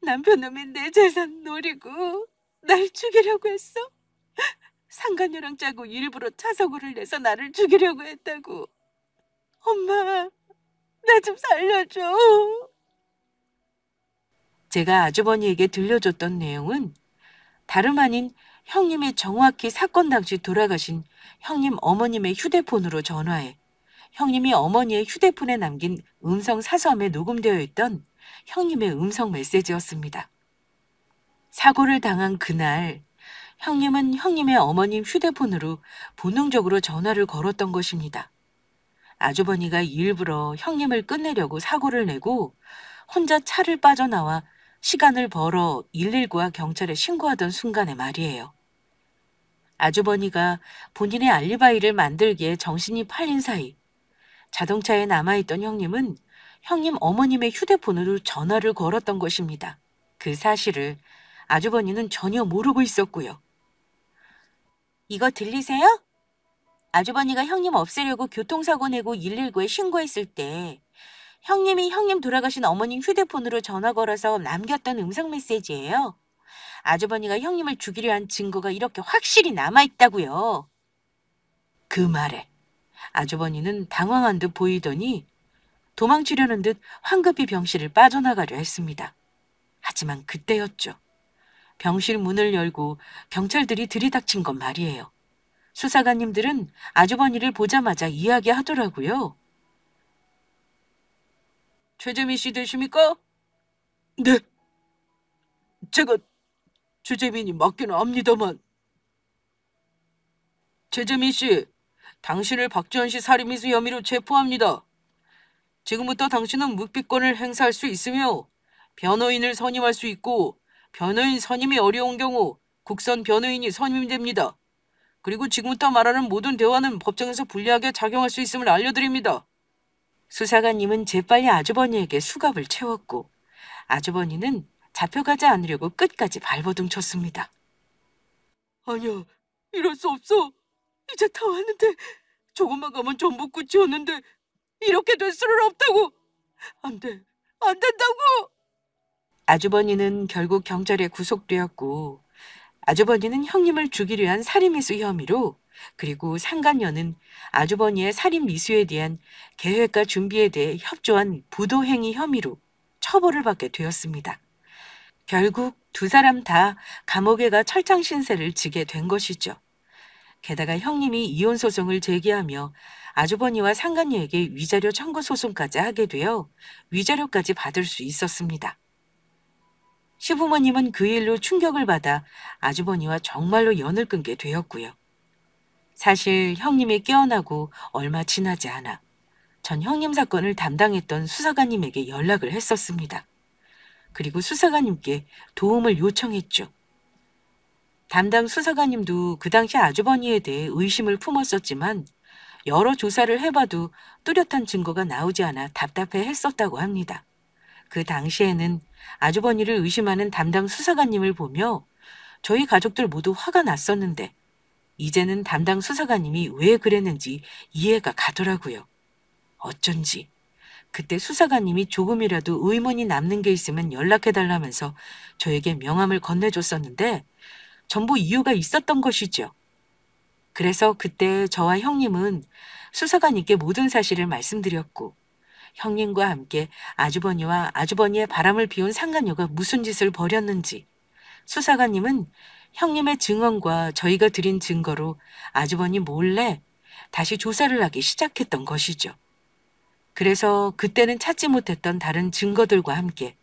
남편놈이 내 재산 노리고 날 죽이려고 했어. 상간녀랑 짜고 일부러 차서구를 내서 나를 죽이려고 했다고. 엄마, 나 좀 살려줘. 제가 아주버니에게 들려줬던 내용은 다름 아닌 형님이 정확히 사건 당시 돌아가신 형님 어머님의 휴대폰으로 전화해 형님이 어머니의 휴대폰에 남긴 음성 사서함에 녹음되어 있던 형님의 음성 메시지였습니다. 사고를 당한 그날 형님은 형님의 어머님 휴대폰으로 본능적으로 전화를 걸었던 것입니다. 아주버니가 일부러 형님을 끝내려고 사고를 내고 혼자 차를 빠져나와 시간을 벌어 119와 경찰에 신고하던 순간의 말이에요. 아주버니가 본인의 알리바이를 만들기에 정신이 팔린 사이 자동차에 남아있던 형님은 형님 어머님의 휴대폰으로 전화를 걸었던 것입니다. 그 사실을 아주버니는 전혀 모르고 있었고요. 이거 들리세요? 아주버니가 형님 없애려고 교통사고 내고 119에 신고했을 때 형님이 형님 돌아가신 어머님 휴대폰으로 전화 걸어서 남겼던 음성 메시지예요. 아주버니가 형님을 죽이려 한 증거가 이렇게 확실히 남아있다고요. 그 말에 아주버니는 당황한 듯 보이더니 도망치려는 듯 황급히 병실을 빠져나가려 했습니다. 하지만 그때였죠. 병실 문을 열고 경찰들이 들이닥친 건 말이에요. 수사관님들은 아주버니를 보자마자 이야기하더라고요. 최재민 씨 되십니까? 네. 제가 최재민이 맞기는 합니다만. 최재민 씨, 당신을 박지원 씨 살인미수 혐의로 체포합니다. 지금부터 당신은 묵비권을 행사할 수 있으며 변호인을 선임할 수 있고 변호인 선임이 어려운 경우 국선 변호인이 선임됩니다. 그리고 지금부터 말하는 모든 대화는 법정에서 불리하게 작용할 수 있음을 알려드립니다. 수사관님은 재빨리 아주버니에게 수갑을 채웠고 아주버니는 잡혀가지 않으려고 끝까지 발버둥 쳤습니다. 아니야, 이럴 수 없어. 이제 다 왔는데 조금만 가면 전부 끝이었는데 이렇게 될 수는 없다고. 안 돼, 안 된다고. 아주버니는 결국 경찰에 구속되었고 아주버니는 형님을 죽이려 한 살인미수 혐의로 그리고 상간녀는 아주버니의 살인미수에 대한 계획과 준비에 대해 협조한 부도행위 혐의로 처벌을 받게 되었습니다. 결국 두 사람 다 감옥에 가 철창 신세를 지게 된 것이죠. 게다가 형님이 이혼 소송을 제기하며 아주버니와 상간녀에게 위자료 청구 소송까지 하게 되어 위자료까지 받을 수 있었습니다. 시부모님은 그 일로 충격을 받아 아주버니와 정말로 연을 끊게 되었고요. 사실 형님이 깨어나고 얼마 지나지 않아 전 형님 사건을 담당했던 수사관님에게 연락을 했었습니다. 그리고 수사관님께 도움을 요청했죠. 담당 수사관님도 그 당시 아주버니에 대해 의심을 품었었지만 여러 조사를 해봐도 뚜렷한 증거가 나오지 않아 답답해 했었다고 합니다. 그 당시에는 아주버니를 의심하는 담당 수사관님을 보며 저희 가족들 모두 화가 났었는데 이제는 담당 수사관님이 왜 그랬는지 이해가 가더라고요. 어쩐지 그때 수사관님이 조금이라도 의문이 남는 게 있으면 연락해달라면서 저에게 명함을 건네줬었는데 전부 이유가 있었던 것이죠. 그래서 그때 저와 형님은 수사관님께 모든 사실을 말씀드렸고 형님과 함께 아주버니와 아주버니의 바람을 피운 상간녀가 무슨 짓을 벌였는지 수사관님은 형님의 증언과 저희가 드린 증거로 아주버니 몰래 다시 조사를 하기 시작했던 것이죠. 그래서 그때는 찾지 못했던 다른 증거들과 함께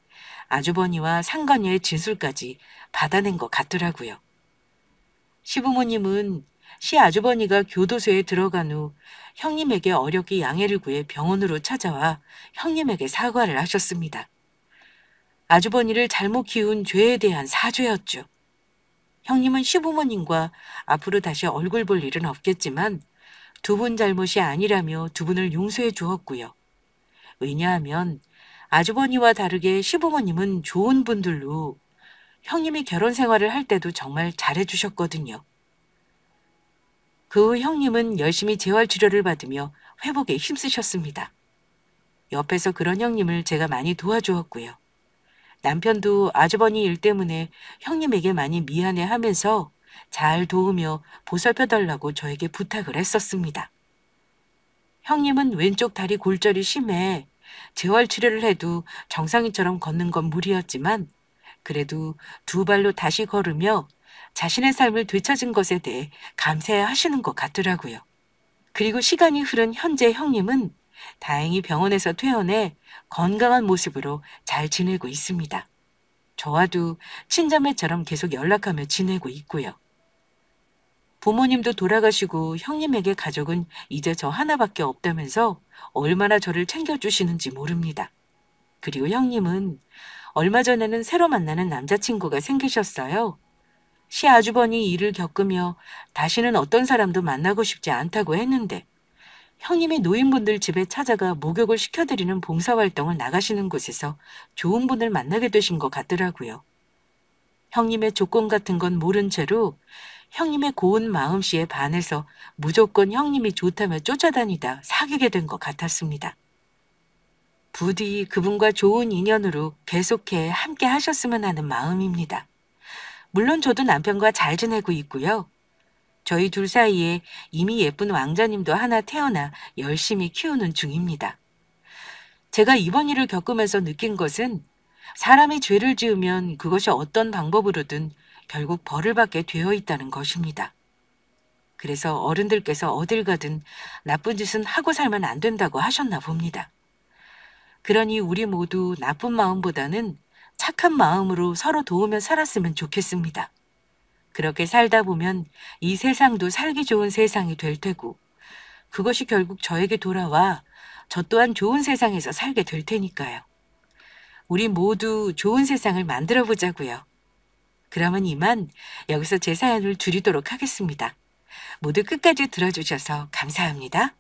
아주버니와 상간녀의 진술까지 받아낸 것 같더라고요. 시부모님은 시아주버니가 교도소에 들어간 후 형님에게 어렵게 양해를 구해 병원으로 찾아와 형님에게 사과를 하셨습니다. 아주버니를 잘못 키운 죄에 대한 사죄였죠. 형님은 시부모님과 앞으로 다시 얼굴 볼 일은 없겠지만 두 분 잘못이 아니라며 두 분을 용서해 주었고요. 왜냐하면 아주버니와 다르게 시부모님은 좋은 분들로 형님이 결혼 생활을 할 때도 정말 잘해주셨거든요. 그 후 형님은 열심히 재활치료를 받으며 회복에 힘쓰셨습니다. 옆에서 그런 형님을 제가 많이 도와주었고요. 남편도 아주버니 일 때문에 형님에게 많이 미안해하면서 잘 도우며 보살펴달라고 저에게 부탁을 했었습니다. 형님은 왼쪽 다리 골절이 심해 재활치료를 해도 정상인처럼 걷는 건 무리였지만 그래도 두 발로 다시 걸으며 자신의 삶을 되찾은 것에 대해 감사해 하시는 것 같더라고요. 그리고 시간이 흐른 현재 형님은 다행히 병원에서 퇴원해 건강한 모습으로 잘 지내고 있습니다. 저와도 친자매처럼 계속 연락하며 지내고 있고요. 부모님도 돌아가시고 형님에게 가족은 이제 저 하나밖에 없다면서 얼마나 저를 챙겨주시는지 모릅니다. 그리고 형님은 얼마 전에는 새로 만나는 남자친구가 생기셨어요. 시아주버니 일을 겪으며 다시는 어떤 사람도 만나고 싶지 않다고 했는데 형님이 노인분들 집에 찾아가 목욕을 시켜드리는 봉사활동을 나가시는 곳에서 좋은 분을 만나게 되신 것 같더라고요. 형님의 조건 같은 건 모른 채로 형님의 고운 마음씨에 반해서 무조건 형님이 좋다며 쫓아다니다 사귀게 된 것 같았습니다. 부디 그분과 좋은 인연으로 계속해 함께 하셨으면 하는 마음입니다. 물론 저도 남편과 잘 지내고 있고요. 저희 둘 사이에 이미 예쁜 왕자님도 하나 태어나 열심히 키우는 중입니다. 제가 이번 일을 겪으면서 느낀 것은 사람이 죄를 지으면 그것이 어떤 방법으로든 결국 벌을 받게 되어 있다는 것입니다. 그래서 어른들께서 어딜 가든 나쁜 짓은 하고 살면 안 된다고 하셨나 봅니다. 그러니 우리 모두 나쁜 마음보다는 착한 마음으로 서로 도우며 살았으면 좋겠습니다. 그렇게 살다 보면 이 세상도 살기 좋은 세상이 될 테고 그것이 결국 저에게 돌아와 저 또한 좋은 세상에서 살게 될 테니까요. 우리 모두 좋은 세상을 만들어 보자고요. 그러면 이만 여기서 제 사연을 줄이도록 하겠습니다. 모두 끝까지 들어주셔서 감사합니다.